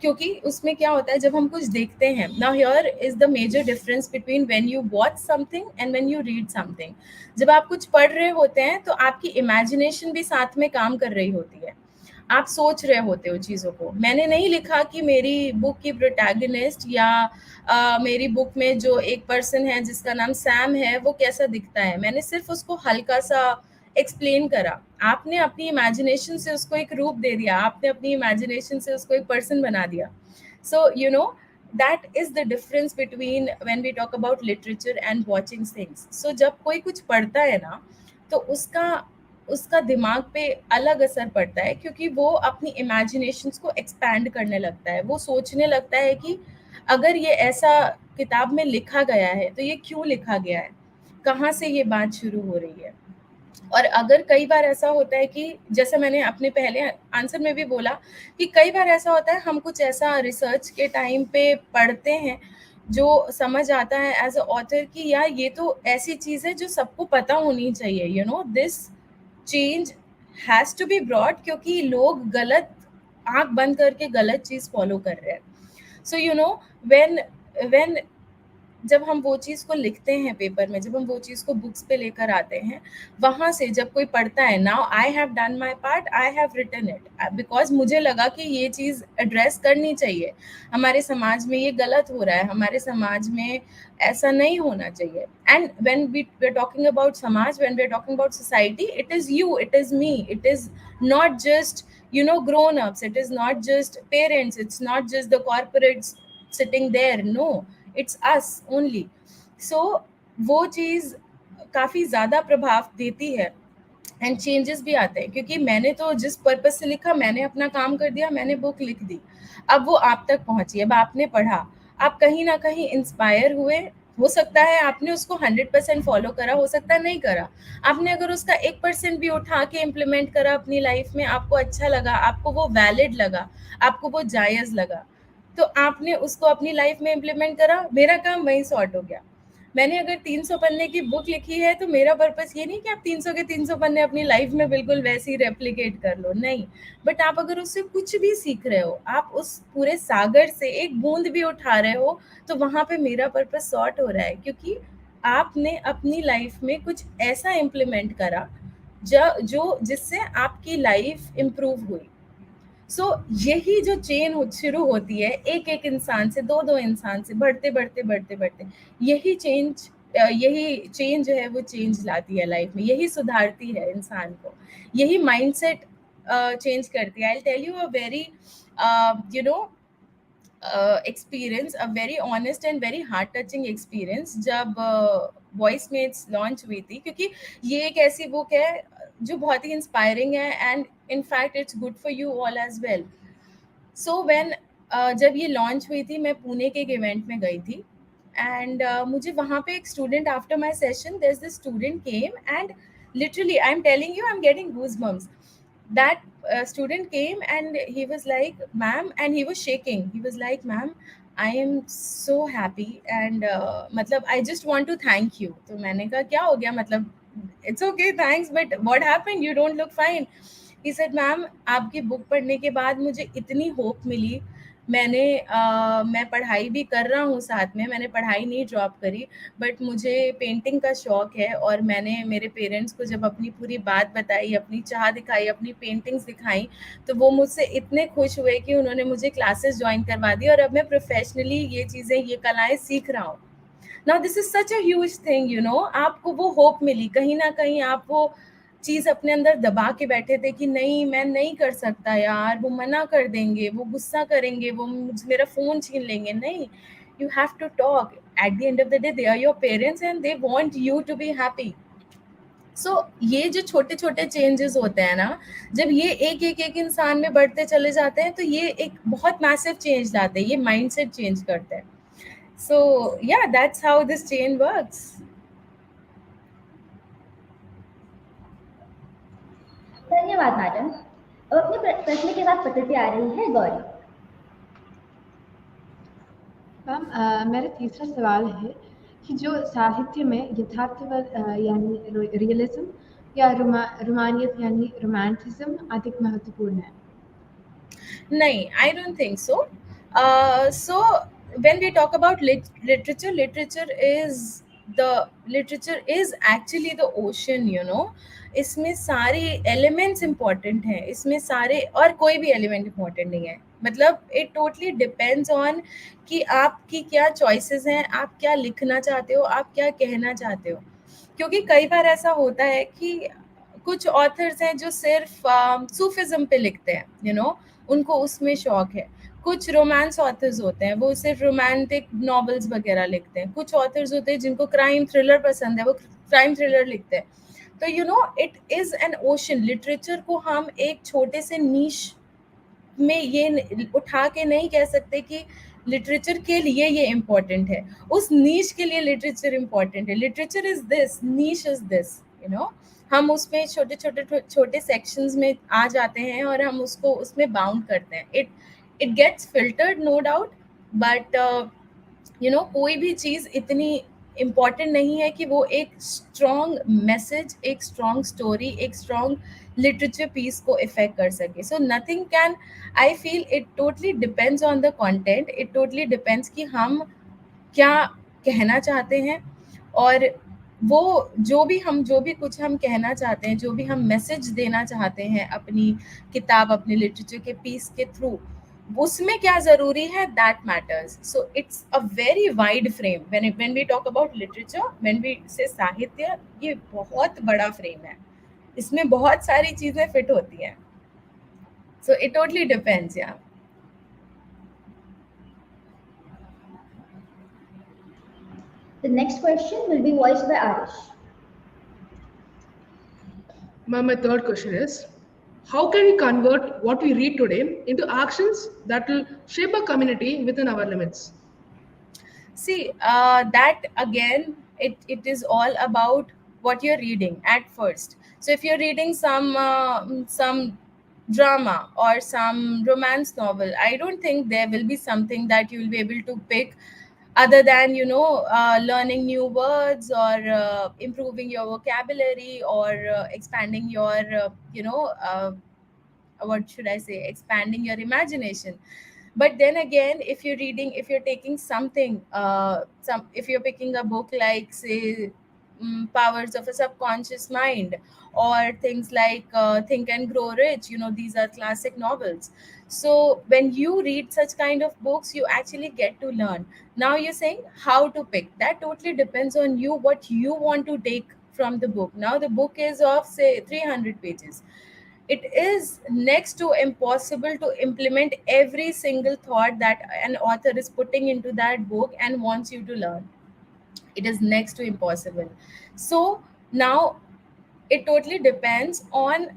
क्योंकि उसमें क्या होता है, जब हम कुछ देखते हैं ना, here is the major difference between when you watch something and when you read something. जब आप कुछ पढ़ रहे होते हैं तो आपकी इमेजिनेशन भी साथ में काम कर रही होती है, आप सोच रहे होते हो चीज़ों को। मैंने नहीं लिखा कि मेरी बुक की प्रोटैगनिस्ट या मेरी बुक में जो एक पर्सन है जिसका नाम सैम है वो कैसा दिखता है, मैंने सिर्फ उसको हल्का सा एक्सप्लेन करा। आपने अपनी इमेजिनेशन से उसको एक रूप दे दिया, आपने अपनी इमेजिनेशन से उसको एक पर्सन बना दिया। So that is the difference between when we talk about literature and watching things. So जब कोई कुछ पढ़ता है ना, तो उसका दिमाग पे अलग असर पड़ता है, क्योंकि वो अपनी इमेजिनेशंस को एक्सपैंड करने लगता है। वो सोचने लगता है कि अगर ये ऐसा किताब में लिखा गया है तो ये क्यों लिखा गया है, कहाँ से ये बात शुरू हो रही है। और अगर कई बार ऐसा होता है कि जैसे मैंने अपने पहले आंसर में भी बोला कि कई बार ऐसा होता है हम कुछ ऐसा रिसर्च के टाइम पे पढ़ते हैं जो समझ आता है एज अ ऑथर कि यार ये तो ऐसी चीज़ है जो सबको पता होनी चाहिए, this change has to be broad, क्योंकि लोग गलत आंख बंद करके गलत चीज़ फॉलो कर रहे हैं। सो व्हेन जब हम वो चीज़ को लिखते हैं पेपर में, जब हम वो चीज़ को बुक्स पे लेकर आते हैं, वहाँ से जब कोई पढ़ता है, now I have done my part, I have written it, because मुझे लगा कि ये चीज़ एड्रेस करनी चाहिए। हमारे समाज में ये गलत हो रहा है, हमारे समाज में ऐसा नहीं होना चाहिए। And when we are talking about समाज, when we are talking about society, it is you, it is me, it is not just grown ups, it is not just parents, it's not just the corporates sitting there, no, it's us only. So वो चीज़ काफ़ी ज़्यादा प्रभाव देती है and changes भी आते हैं, क्योंकि मैंने तो जिस पर्पज से लिखा, मैंने अपना काम कर दिया, मैंने बुक लिख दी, अब वो आप तक पहुंची, अब आपने पढ़ा, आप कहीं ना कहीं इंस्पायर हुए। हो सकता है आपने उसको 100% फॉलो करा, हो सकता है नहीं करा। आपने अगर उसका 1% भी उठा के इम्प्लीमेंट करा अपनी लाइफ में, आपको अच्छा लगा, आपको वो वैलिड लगा, आपको वो जायज़ लगा, तो आपने उसको अपनी लाइफ में इम्प्लीमेंट करा, मेरा काम वहीं सॉर्ट हो गया। मैंने अगर 300 पन्ने की बुक लिखी है तो मेरा पर्पस ये नहीं कि आप 300 के 300 पन्ने अपनी लाइफ में बिल्कुल वैसे ही रेप्लिकेट कर लो, नहीं, बट आप अगर उससे कुछ भी सीख रहे हो, आप उस पूरे सागर से एक बूंद भी उठा रहे हो, तो वहां पे मेरा पर्पस सॉर्ट हो रहा है, क्योंकि आपने अपनी लाइफ में कुछ ऐसा इम्प्लीमेंट करा जो जिससे आपकी लाइफ इम्प्रूव हुई। सो यही जो चेन शुरू होती है एक एक इंसान से, दो दो इंसान से, बढ़ते बढ़ते बढ़ते बढ़ते, यही चेंज जो है वो चेंज लाती है लाइफ में, यही सुधारती है इंसान को, यही माइंडसेट चेंज करती है। I tell you a very you know experience, a very honest and very heart touching experience, जब वॉइस मेट्स लॉन्च हुई थी, क्योंकि ये एक ऐसी बुक है जो बहुत ही इंस्पायरिंग है and in fact it's good for you all as well. So when जब ये लॉन्च हुई थी, मैं पुणे के एक इवेंट में गई थी एंड मुझे वहाँ पे एक student, after my session there is this student came and literally I'm telling you, I'm getting goosebumps. That student came and he was like, ma'am, and he was shaking, he was like, ma'am, I am so happy and matlab I just want to thank you. तो मैंने कहा क्या हो गया, मतलब it's okay thanks, but what happened, you don't look fine. He said, ma'am, आपकी book पढ़ने के बाद मुझे इतनी होप मिली, मैं पढ़ाई भी कर रहा हूँ साथ में, मैंने पढ़ाई नहीं ड्रॉप करी, बट मुझे पेंटिंग का शौक है और मैंने मेरे पेरेंट्स को जब अपनी पूरी बात बताई, अपनी चाह दिखाई, अपनी पेंटिंग्स दिखाई, तो वो मुझसे इतने खुश हुए कि उन्होंने मुझे क्लासेस ज्वाइन करवा दी और अब मैं प्रोफेशनली ये चीज़ें, ये कलाएं सीख रहा हूँ। Now this is such a huge thing, you know, आपको वो होप मिली, कहीं ना कहीं आप वो चीज अपने अंदर दबा के बैठे थे कि नहीं मैं नहीं कर सकता यार, वो मना कर देंगे, वो गुस्सा करेंगे, वो मेरा फोन छीन लेंगे, नहीं, you have to talk, at the end of the day they are your parents and they want you to be happy. So ये जो छोटे छोटे चेंजेस होते हैं ना, जब ये एक इंसान में बढ़ते चले जाते हैं, तो ये एक बहुत मैसिव चेंज लाते हैं, ये माइंडसेट चेंज करते हैं। सो या that's how this chain works. धन्यवाद मैडम। अब अपने प्रश्न के साथ प्रतिक्रिया आ रही है गौरी। मैम, मेरा तीसरा सवाल है कि जो साहित्य में यथार्थवाद यानी रियलिज्म या रोमानियत यानी रोमांटिज्म अधिक महत्वपूर्ण है? नहीं, I don't think so. So when we talk about literature is actually the ocean, you know. इसमें सारे एलिमेंट्स इम्पोर्टेंट हैं, इसमें सारे, और कोई भी एलिमेंट इम्पोर्टेंट नहीं है, मतलब इट टोटली डिपेंड्स ऑन कि आपकी क्या चॉइसेस हैं, आप क्या लिखना चाहते हो, आप क्या कहना चाहते हो। क्योंकि कई बार ऐसा होता है कि कुछ ऑथर्स हैं जो सिर्फ सूफिज्म पे लिखते हैं, यू नो, उनको उसमें शौक है। कुछ रोमांस ऑथर्स होते हैं, वो सिर्फ रोमांटिक नॉवेल्स वगैरह लिखते हैं। कुछ ऑथर्स होते हैं जिनको क्राइम थ्रिलर पसंद है, वो क्राइम थ्रिलर लिखते हैं। तो you know, it is an ocean. Literature को हम एक छोटे से नीश में ये उठा के नहीं कह सकते कि लिटरेचर के लिए ये इम्पोर्टेंट है, उस नीश के लिए लिटरेचर इम्पोर्टेंट है। Literature is this, niche is this, you know. हम उसमें छोटे सेक्शंस में आ जाते हैं और हम उसको उसमें बाउंड करते हैं। It gets filtered, no doubt, but you know, कोई भी चीज़ इतनी इम्पॉर्टेंट नहीं है कि वो एक स्ट्रॉन्ग मैसेज, एक स्ट्रॉन्ग स्टोरी, एक स्ट्रॉन्ग लिटरेचर पीस को इफेक्ट कर सके। So nothing can, I feel it totally depends on the content, it totally depends कि हम क्या कहना चाहते हैं, और वो जो भी कुछ हम कहना चाहते हैं, जो भी हम मैसेज देना चाहते हैं अपनी किताब, अपने लिटरेचर के पीस के थ्रू, उसमें क्या जरूरी है, that matters. So it's a very wide frame when we talk about literature, when we say साहित्य, ये बहुत बड़ा फ्रेम है, इसमें बहुत सारी चीजें फिट होती हैं। So it totally depends. या The next question will be voiced by Arish. My third question is, how can we convert what we read today into actions that will shape a community within our limits? See, that again, it is all about what you're reading at first. So if you're reading some drama or some romance novel, I don't think there will be something that you will be able to pick other than learning new words or improving your vocabulary or expanding your what should I say, expanding your imagination. But then again, if you're taking something, if you're picking a book like, say, Powers of a Subconscious Mind, or things like Think and Grow Rich, these are classic novels. So when you read such kind of books, you actually get to learn. Now you're saying how to pick, that totally depends on you, what you want to take from the book. Now the book is of, say, 300 pages. It is next to impossible to implement every single thought that an author is putting into that book and wants you to learn. It is next to impossible. So now it totally depends on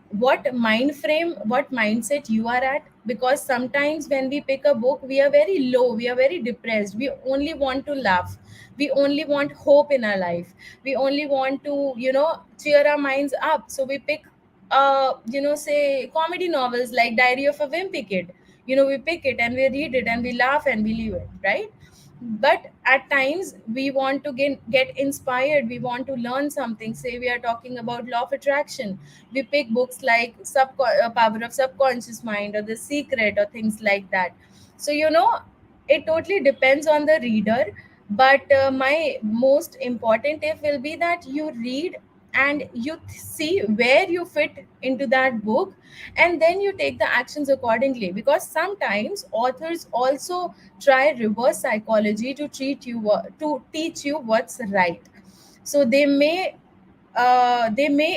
what mind frame, what mindset you are at. Because sometimes when we pick a book, we are very low, we are very depressed, we only want to laugh, we only want hope in our life, we only want to cheer our minds up. So we pick say comedy novels like Diary of a Wimpy Kid. We pick it and we read it and we laugh and we leave it, right? But at times we want to get inspired, we want to learn something. Say we are talking about law of attraction, we pick books like Power of Subconscious Mind or The Secret or things like that. So it totally depends on the reader. But my most important tip will be that you read and you see where you fit into that book, and then you take the actions accordingly. Because sometimes authors also try reverse psychology to to teach you what's right. So they may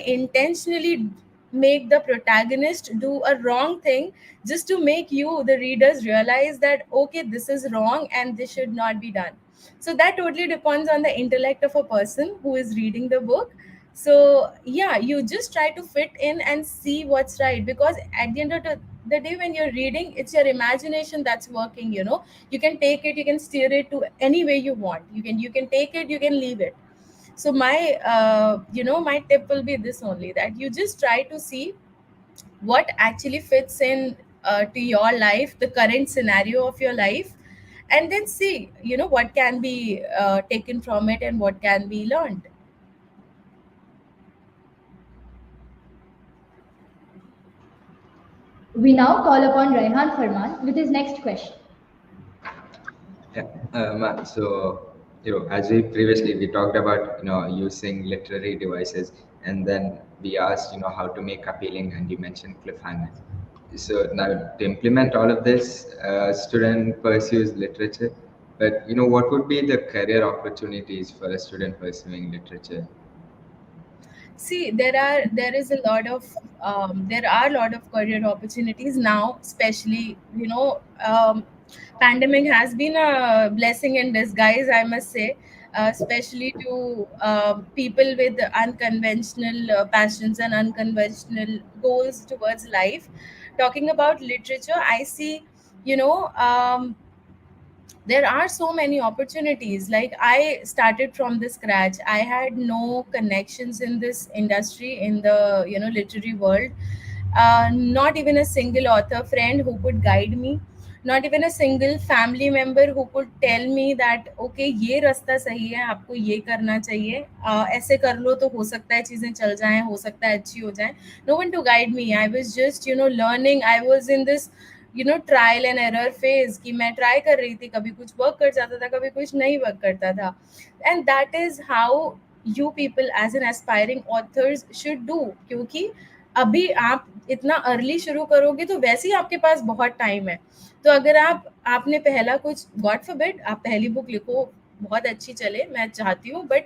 intentionally make the protagonist do a wrong thing, just to make you, the readers, realize that okay, this is wrong and this should not be done. So that totally depends on the intellect of a person who is reading the book. So yeah, you just try to fit in and see what's right. Because at the end of the day, when you're reading, it's your imagination that's working. You can take it, you can steer it to any way you want. You can take it, you can leave it. So my tip will be this only, that you just try to see what actually fits in to your life, the current scenario of your life, and then see what can be taken from it and what can be learned. We now call upon Ryhan Farman with his next question. Yeah, so as we previously we talked about using literary devices, and then we asked how to make appealing, and you mentioned cliffhangers. So now to implement all of this, student pursues literature, but what would be the career opportunities for a student pursuing literature? See, there are a lot of career opportunities now, especially pandemic has been a blessing in disguise, I must say, especially to people with unconventional passions and unconventional goals towards life. Talking about literature, I see you know there are so many opportunities. Like, I started from the scratch, I had no connections in this industry, in the literary world. Not even a single author friend who could guide me, not even a single family member who could tell me that okay, ये रास्ता सही है, आपको ये करना चाहिए, ऐसे कर लो तो हो सकता है चीजें चल जाएं, हो सकता है अच्छी हो जाएं. No one to guide me. I was just learning. I was in this trial and error phase, कि मैं ट्राई कर रही थी, कभी कुछ वर्क कर जाता था, कभी कुछ नहीं वर्क करता था. And that is how you people as an aspiring authors should do. क्योंकि अभी आप इतना अर्ली शुरू करोगे तो वैसे ही आपके पास बहुत टाइम है. तो अगर आपने पहला कुछ, गॉड फॉरबिड, आप पहली बुक लिखो, बहुत अच्छी चले, मैं चाहती हूँ, बट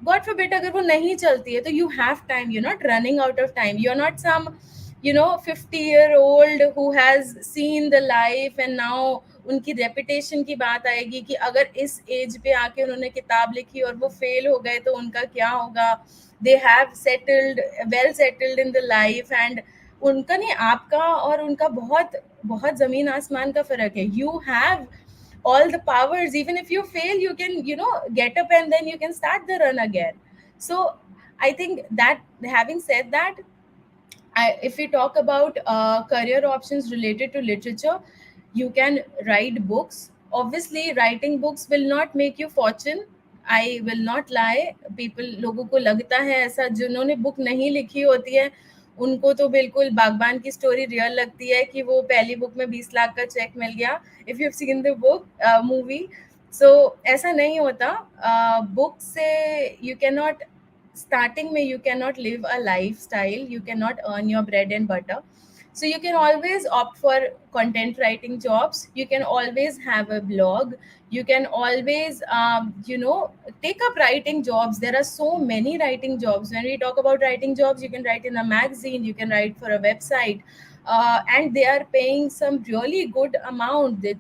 गॉड फॉरबिड अगर वो नहीं चलती है तो you have time. You not running out of time. You are not some 50-year-old who has seen the life and now उनकी रेपुटेशन की बात आएगी कि अगर इस एज पे आके उन्होंने किताब लिखी और वो फेल हो गए तो उनका क्या होगा. They have settled, well settled in the life, and उनका नहीं, आपका और उनका बहुत बहुत जमीन आसमान का फर्क है. You have all the powers. Even if you fail, you can get up and then you can start the run again. So I think that, having said that, if we talk about career options related to literature, you can write books, obviously writing books will not make you fortune. I will not lie. People, लोगों को लगता है ऐसा, जिन्होंने book नहीं लिखी होती है उनको तो बिल्कुल बागबान की स्टोरी रियल लगती है कि वो पहली बुक में 20 लाख का चेक मिल गया, if you have seen the book movie. So ऐसा नहीं होता. बुक से यू कैन नॉट, स्टार्टिंग में you cannot live a lifestyle, you cannot earn your bread and butter. So you can always opt for content writing jobs, you can always have a blog, you can always take up writing jobs. There are so many writing jobs. When we talk about writing jobs, you can write in a magazine, you can write for a website, and they are paying some really good amount. That,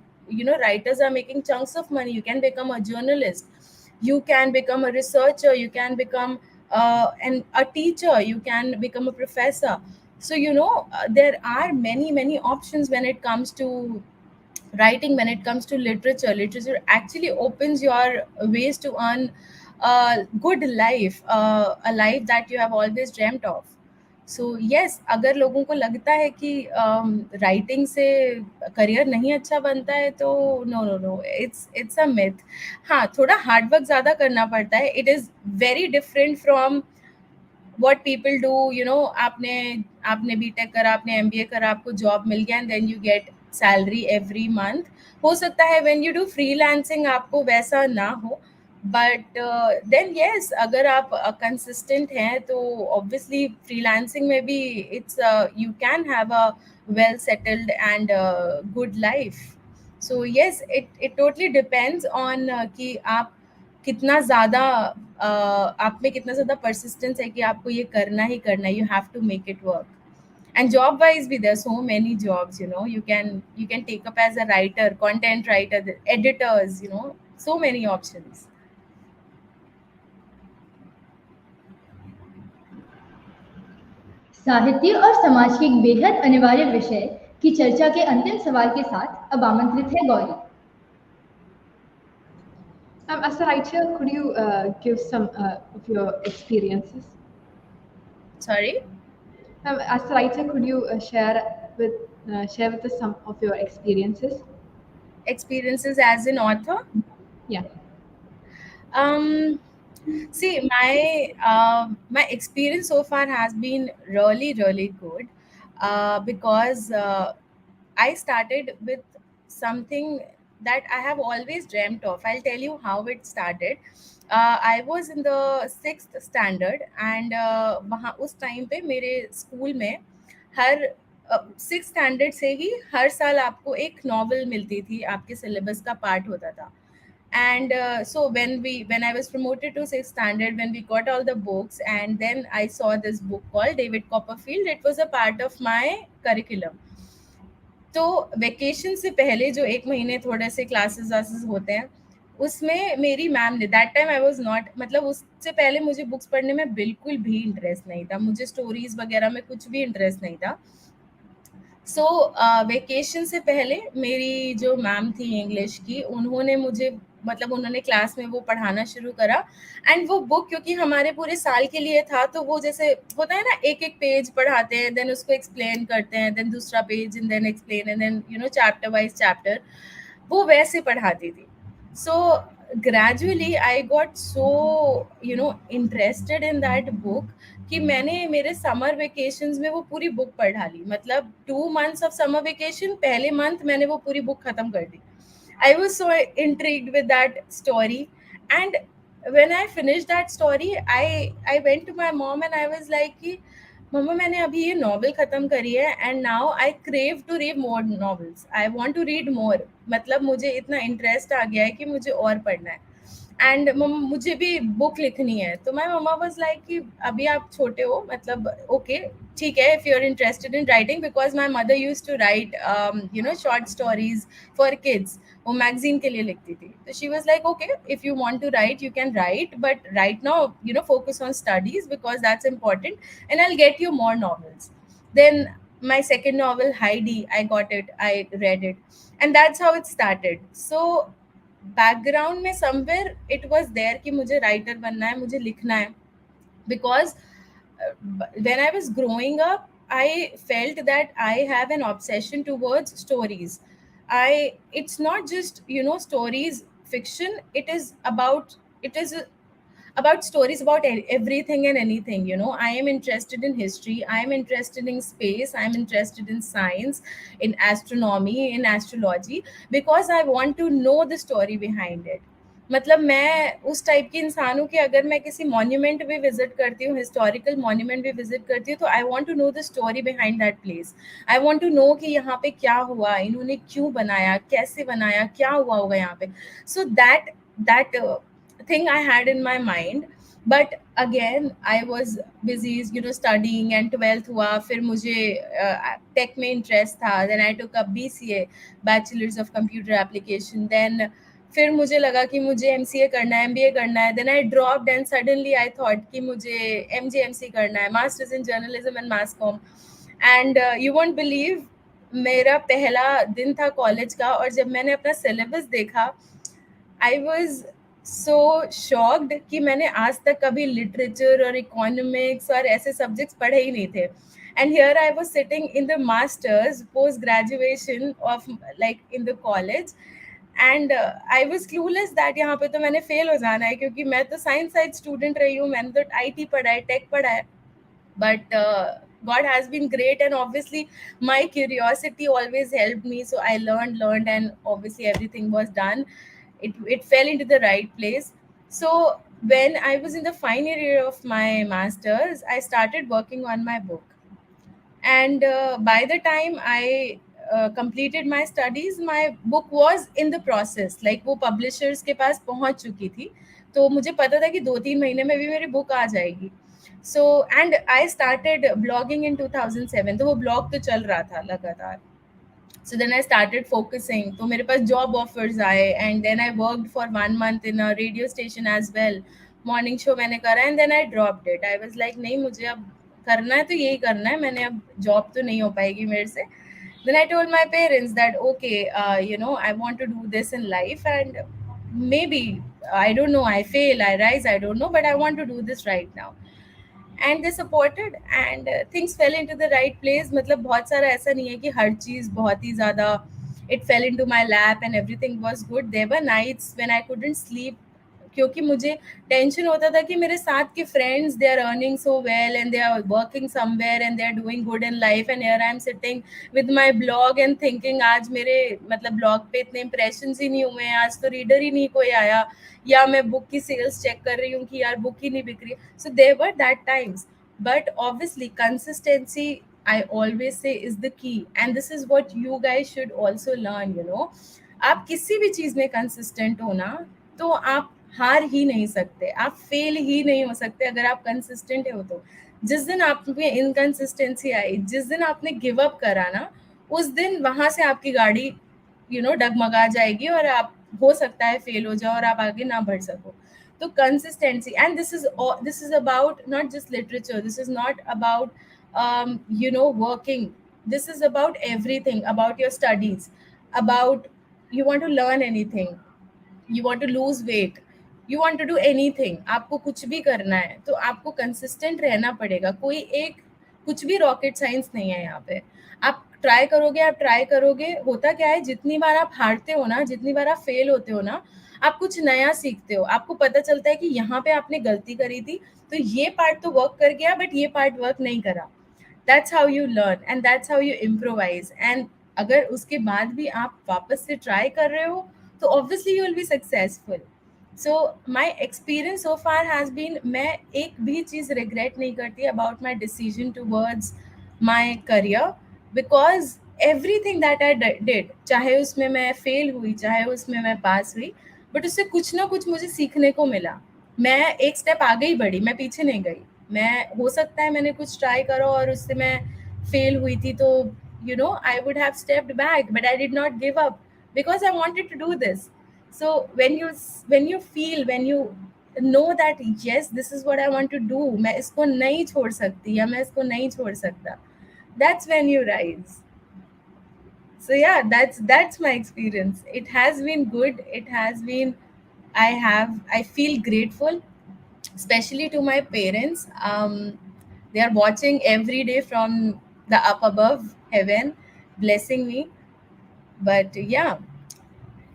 writers are making chunks of money. You can become a journalist, you can become a researcher, you can become a teacher, you can become a professor. So there are many options when it comes to writing. When it comes to literature actually opens your ways to earn a good life, a life that you have always dreamt of. So yes, अगर लोगों को लगता है कि writing से career नहीं अच्छा बनता है तो नो, इट्स अ मिथ. हाँ, थोड़ा हार्ड वर्क ज़्यादा करना पड़ता है. It is very different from what people do. आपने बीटेक करा, आपने एमबीए करा, आपको जॉब मिल गया and then you get salary every month. हो सकता है व्हेन यू डू फ्रीलांसिंग आपको वैसा ना हो, बट देन यस, अगर आप कंसिस्टेंट हैं तो ऑब्वियसली फ्रीलांसिंग में भी it's you can have a well settled and good life. So yes, it totally depends on कि आप कितना ज़्यादा आप में कितना ज़्यादा परसिस्टेंस है कि आपको ये करना ही करना है. You have to make it work. And job wise भी there are so many jobs, you can take up as a writer, content writer, the editors, so many options. साहित्य और समाज के एक बेहद अनिवार्य विषय की चर्चा के अंतिम सवाल के साथ अब आमंत्रित है Gauri. As a writer, could you give some of your experiences? Sorry? As a writer, could you share with us some of your experiences? Experiences as an author? Yeah. See, my experience so far has been really good, because I started with something that I have always dreamt of. I'll tell you how it started. I was in the 6th standard and वहाँ उस time पे मेरे school में हर 6th standard से ही हर साल आपको एक novel मिलती थी, आपके सिलेबस का पार्ट होता था. And so when I was promoted to 6th standard, when we got all the books, and then I saw this book called David Copperfield. It was a part of my curriculum. तो vacation से पहले जो एक महीने थोड़े से classes होते हैं, उसमें मेरी मैम ने, that time I was not, मतलब उससे पहले मुझे बुक्स पढ़ने में बिल्कुल भी इंटरेस्ट नहीं था, मुझे स्टोरीज वगैरह में कुछ भी इंटरेस्ट नहीं था. सो वेकेशन से पहले मेरी जो मैम थी इंग्लिश की, उन्होंने मुझे, मतलब उन्होंने क्लास में वो पढ़ाना शुरू करा. एंड वो बुक क्योंकि हमारे पूरे साल के लिए था, तो वो जैसे होता है ना, एक एक पेज पढ़ाते हैं, देन उसको एक्सप्लेन करते हैं, देन दूसरा page and then explain, and then chapter wise chapter, वो वैसे पढ़ाती थी. So gradually I got so interested in that book कि मैंने मेरे समर वेकेशंस में वो पूरी बुक पढ़ डाली. मतलब 2 months ऑफ समर वेकेशन, पहले मंथ मैंने वो पूरी बुक खत्म कर दी. I was so intrigued with that story, and when I finished that story, I went to my mom and I was like कि मम्मा मैंने अभी ये नॉवल खत्म करी है, and now I crave to read more novels. I want to read more. मतलब मुझे इतना इंटरेस्ट आ गया है कि मुझे और पढ़ना है, एंड मुझे भी बुक लिखनी है. तो माय मम्मा वाज लाइक कि अभी आप छोटे हो, मतलब ओके ठीक है, if you are interested in writing, because my mother used to write short stories for kids, वो मैगजीन के लिए लिखती थी. तो she was like okay, if you want to write you can write, but right now focus on studies because that's important, and I will get you more novels. Then my second novel, Heidi, I got it, I read it, and that's how it started. So background में somewhere it was there कि मुझे writer बनना है, मुझे लिखना है, because when I was growing up I felt that I have an obsession towards stories. It's not just, stories fiction. It is about stories about everything and anything. I am interested in history, I am interested in space, I am interested in science, in astronomy, in astrology, because I want to know the story behind it. मतलब मैं उस type की इंसान हूँ कि अगर मैं किसी मॉन्यूमेंट भी विजिट करती हूँ, हिस्टोरिकल मॉन्यूमेंट भी विजिट करती हूँ, तो I want to know the story behind that place. I want to know कि यहाँ पे क्या हुआ, इन्होंने क्यों बनाया, कैसे बनाया, क्या हुआ होगा यहाँ पे. So that thing I had in my mind. But again I was busy, studying, and 12th हुआ, फिर मुझे टेक में इंटरेस्ट था. then I took up BCA, Bachelor's of Computer Application. then फिर मुझे लगा कि मुझे MCA करना है, MBA करना है. then I dropped and suddenly I thought कि मुझे MGMC करना है, Masters in Journalism and Mass Comm. and you won't believe, मेरा पहला दिन था कॉलेज का, और जब मैंने अपना सिलेबस देखा, आई वॉज सो शॉक्ड कि मैंने आज तक कभी लिटरेचर और इकोनॉमिक्स और ऐसे सब्जेक्ट्स पढ़े ही नहीं थे. And here I was sitting in the masters post graduation of like in the college. And I was clueless that यहाँ पे तो मैंने फेल हो जाना है, क्योंकि मैं तो साइंस साइड स्टूडेंट रही हूँ, मैंने तो IT पढ़ा है, टेक पढ़ा है. But God has been great, and obviously my curiosity always helped me. So I learned, and obviously everything was done. It fell into the right place. So when I was in the final year of my masters, I started working on my book. And by the time I completed my studies, my book was in the process. Like वो publishers के पास पहुंच चुकी थी, तो मुझे पता था कि 2-3 महीने में भी मेरी बुक आ जाएगी. So and I started blogging in 2007, तो वो blog तो चल रहा था लगातार. So then I started focusing. तो मेरे पास job offers आए, and then I worked for 1 month in a radio station as well. Morning show मैंने करा, and then I dropped it. I was like नहीं, मुझे अब करना है तो यही करना है, मैंने अब job तो नहीं हो पाएगी मेरे से. Then I told my parents that okay, I want to do this in life, and maybe I don't know, I fail, I rise, I don't know, but I want to do this right now. And they supported, and things fell into the right place. मतलब बहुत सारा ऐसा नहीं है कि हर चीज़ बहुत ही ज़्यादा it fell into my lap and everything was good. There were nights when I couldn't sleep, क्योंकि मुझे टेंशन होता था कि मेरे साथ के friends they are earning so well and they are working somewhere and they are doing good in life, and here I am sitting with my blog and thinking आज मेरे मतलब ब्लॉग पे इतने इंप्रेशंस ही नहीं हुए हैं, आज तो रीडर ही नहीं कोई आया, या मैं बुक की सेल्स चेक कर रही हूँ कि यार बुक ही नहीं बिक रही. So there were that times, but obviously consistency I always say is the key, and this is what you guys should also learn. आप किसी भी चीज में कंसिस्टेंट हो ना, तो आप हार ही नहीं सकते, आप फेल ही नहीं हो सकते अगर आप कंसिस्टेंट हो. तो जिस दिन आप में इनकंसिस्टेंसी आई, जिस दिन आपने गिव अप करा ना, उस दिन वहां से आपकी गाड़ी डगमगा जाएगी, और आप हो सकता है फेल हो जाओ और आप आगे ना बढ़ सको. तो consistency, and this is about not just literature, this is not about working, this is about everything, about your studies, about you want to learn anything, you want to lose weight, you want to do anything, आपको कुछ भी करना है तो आपको consistent रहना पड़ेगा. कोई एक कुछ भी रॉकेट साइंस नहीं है यहाँ पे. आप ट्राई करोगे, होता क्या है, जितनी बार आप हारते हो ना, जितनी बार आप फेल होते हो ना, आप कुछ नया सीखते हो, आपको पता चलता है कि यहाँ पे आपने गलती करी थी, तो ये पार्ट तो वर्क कर गया बट ये पार्ट वर्क नहीं करा. That's how you learn and that's how you improvise. And अगर उसके बाद भी आप वापस से ट्राई कर रहे हो, तो obviously you will be successful. So my experience so far has been, मैं एक भी चीज़ regret नहीं करती about my decision towards my career, because everything that I did, चाहे उसमें मैं fail हुई, चाहे उसमें मैं pass हुई, but उससे कुछ ना कुछ मुझे सीखने को मिला. मैं एक स्टेप आगे ही बढ़ी, मैं पीछे नहीं गई. मैं हो सकता है मैंने कुछ ट्राई करो और उससे मैं फेल हुई थी, तो I would have stepped back, but I did not give up because I wanted to do this. So when you feel, when you know that yes, this is what I want to do, मैं इसको नहीं छोड़ सकती या मैं इसको नहीं छोड़ सकता, that's when you rise. So yeah, that's my experience. It has been good, it has been, I feel grateful, especially to my parents. They are watching every day from the up above heaven, blessing me. But yeah,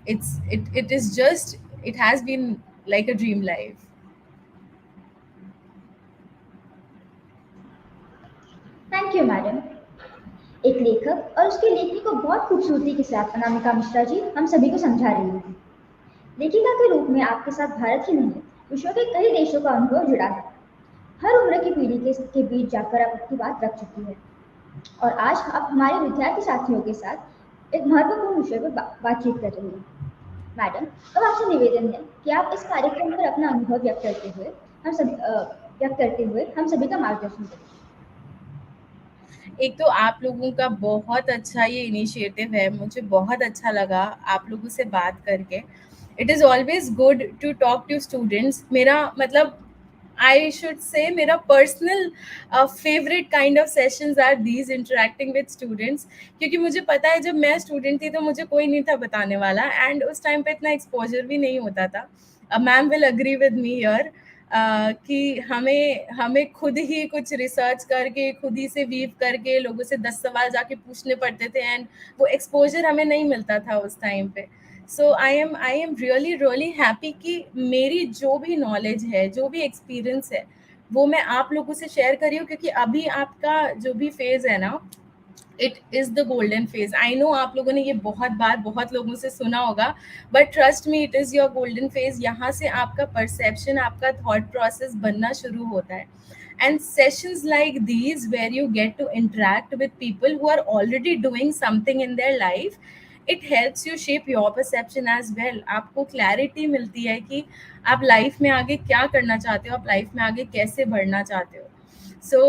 it is just, it has been like a dream life. Thank you madam. एक लेखक और उसकी लेखनी को बहुत खूबसूरती के साथ अनामिका मिश्रा जी हम सभी को समझा रही होगी। लेखिका के रूप में आपके साथ भारत ही नहीं, विश्व के कई देशों का अनुभव जुड़ा है। हर उम्र की पीढ़ी के बीच जाकर आप अपनी बात रख चुकी है और आज आप हमारे विद्यार्थी साथियों के साथ एक महत्वपूर्ण विषय पर बातचीत कर रही हैं। मैडम, अब आपसे निवेदन है कि आप इस कार्यक्रम पर अपना अनुभव व्यक्त करते हुए हम सभी का मार्गदर्शन करें। एक तो आप लोगों का बहुत अच्छा ये इनिशिएटिव है, मुझे बहुत अच्छा लगा आप लोगों से बात करके। It is always good to talk to students. मेरा मतलब आई शुड से मेरा personal favourite kind of sessions are these, interacting with students. क्योंकि मुझे पता है जब मैं स्टूडेंट थी तो मुझे कोई नहीं था बताने वाला, एंड उस टाइम पे इतना एक्सपोजर भी नहीं होता था। Ma'am will agree with me here कि हमें खुद ही कुछ रिसर्च करके, खुद ही से वीव करके लोगों से 10 सवाल जाके पूछने पड़ते थे, एंड वो एक्सपोजर हमें नहीं मिलता था उस टाइम पे। सो आई एम रियली हैप्पी कि मेरी जो भी नॉलेज है, जो भी एक्सपीरियंस है, वो मैं आप लोगों से शेयर कर रही हूँ। क्योंकि अभी आपका जो भी फेज़ है ना, it is the golden phase. I know आप लोगों ने ये बहुत बार बहुत लोगों से सुना होगा, but trust me, it is your golden phase. यहाँ से आपका परसेप्शन, आपका थॉट प्रोसेस बनना शुरू होता है। And sessions like these, where you get to interact with people who are already doing something in their life, it helps you shape your perception as well. आपको clarity मिलती है कि आप लाइफ में आगे क्या करना चाहते हो, आप लाइफ में आगे कैसे बढ़ना चाहते हो। So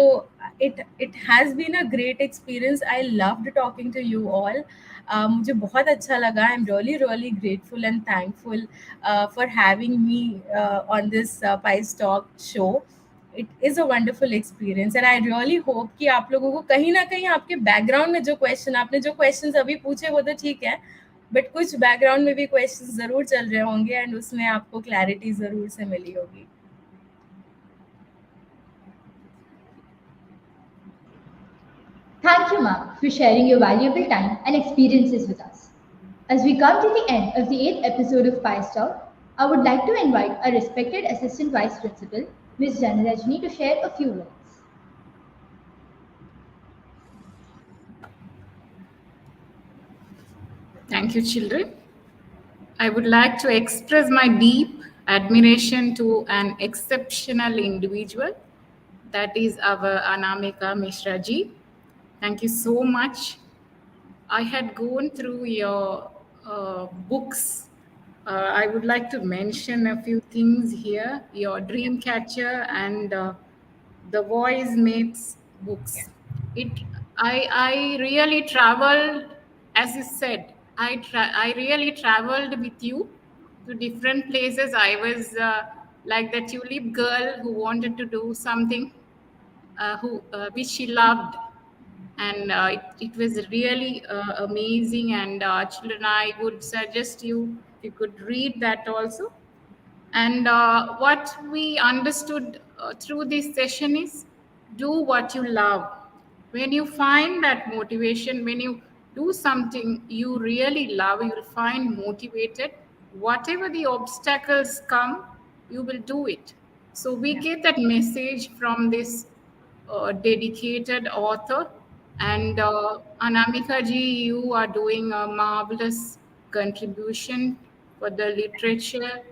it has been a great experience. I loved talking to you all. मुझे बहुत अच्छा लगा. I'm really grateful and thankful for having me on this Pice Talk show. It is a wonderful experience, and I really hope कि आप लोगों को कहीं ना कहीं आपके बैकग्राउंड में जो क्वेश्चन, आपने जो क्वेश्चंस अभी पूछे वो तो ठीक है, बट कुछ बैकग्राउंड में भी क्वेश्चंस जरूर चल रहे होंगे, एंड उसमें आपको क्लैरिटी जरूर से मिली होगी. Thank you, ma'am, for sharing your valuable time and experiences with us. As we come to the end of the 8th episode of Pice Talk, I would like to invite our respected Assistant Vice Principal, Ms. Janarajani, to share a few words. Thank you, children. I would like to express my deep admiration to an exceptional individual, that is our Anamika Mishra ji. Thank you so much. I had gone through your books. I would like to mention a few things here. Your Dreamcatcher and The Voice Mates books. I really traveled, as you said, I really traveled with you to different places. I was like the tulip girl who wanted to do something which she loved, and it was really amazing. And children, I would suggest you could read that also. And what we understood through this session is, do what you love. When you find that motivation, when you do something you really love, you will find motivated. Whatever the obstacles come, you will do it. So we get that message from this dedicated author. And Anamika ji, you are doing a marvelous contribution for the literature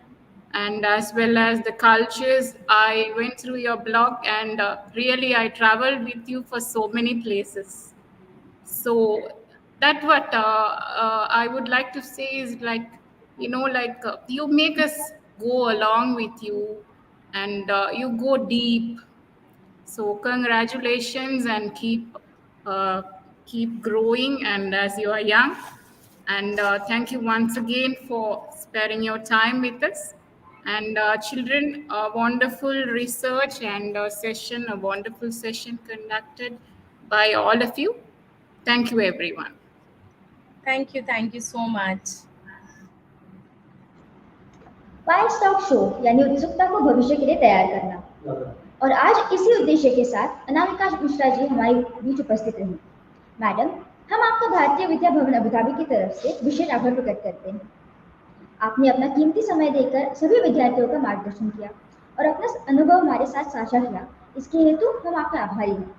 and as well as the cultures. I went through your blog, and really I traveled with you for so many places. So that what I would like to say is, like, you make us go along with you, and you go deep. So congratulations, and keep growing, and as you are young. And thank you once again for sparing your time with us. And children, a wonderful research and a wonderful session conducted by all of you. Thank you, everyone. Thank you so much. Price talk show यानी उत्सुकता को भविष्य के लिए तैयार करना, और आज इसी उद्देश्य के साथ अनामिका मिश्रा जी हमारे बीच उपस्थित रही. मैडम, हम आपका भारतीय विद्या भवन अबू धाबी की तरफ से विशेष आभार प्रकट करते हैं। आपने अपना कीमती समय देकर सभी विद्यार्थियों का मार्गदर्शन किया और अपना अनुभव हमारे साथ साझा किया। इसके हेतु हम आपके आभारी हैं।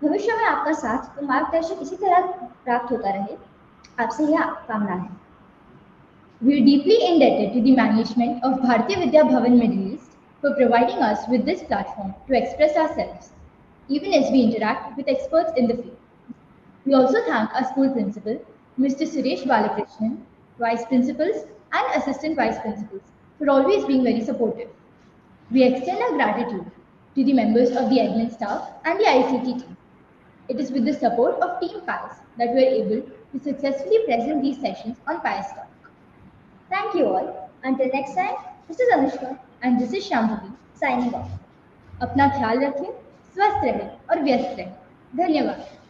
भविष्य में आपका साथ और मार्गदर्शन इसी तरह प्राप्त होता रहे, आपसे यह कामना है। We are deeply indebted to the management of Bharatiya Vidya Bhavan Middle East for providing us with this platform to express ourselves, even as we interact with experts in the field. We also thank our school principal, Mr. Suresh Balakrishnan, vice principals and assistant vice principals for always being very supportive. We extend our gratitude to the members of the admin staff and the ICT team. It is with the support of Team PIES that we are able to successfully present these sessions on PIES Talk. Thank you all. Until next time, this is Anushka And this is Shambhavi. signing off. अपना ख्याल रखें, स्वस्थ रहें और व्यस्त रहें। धन्यवाद।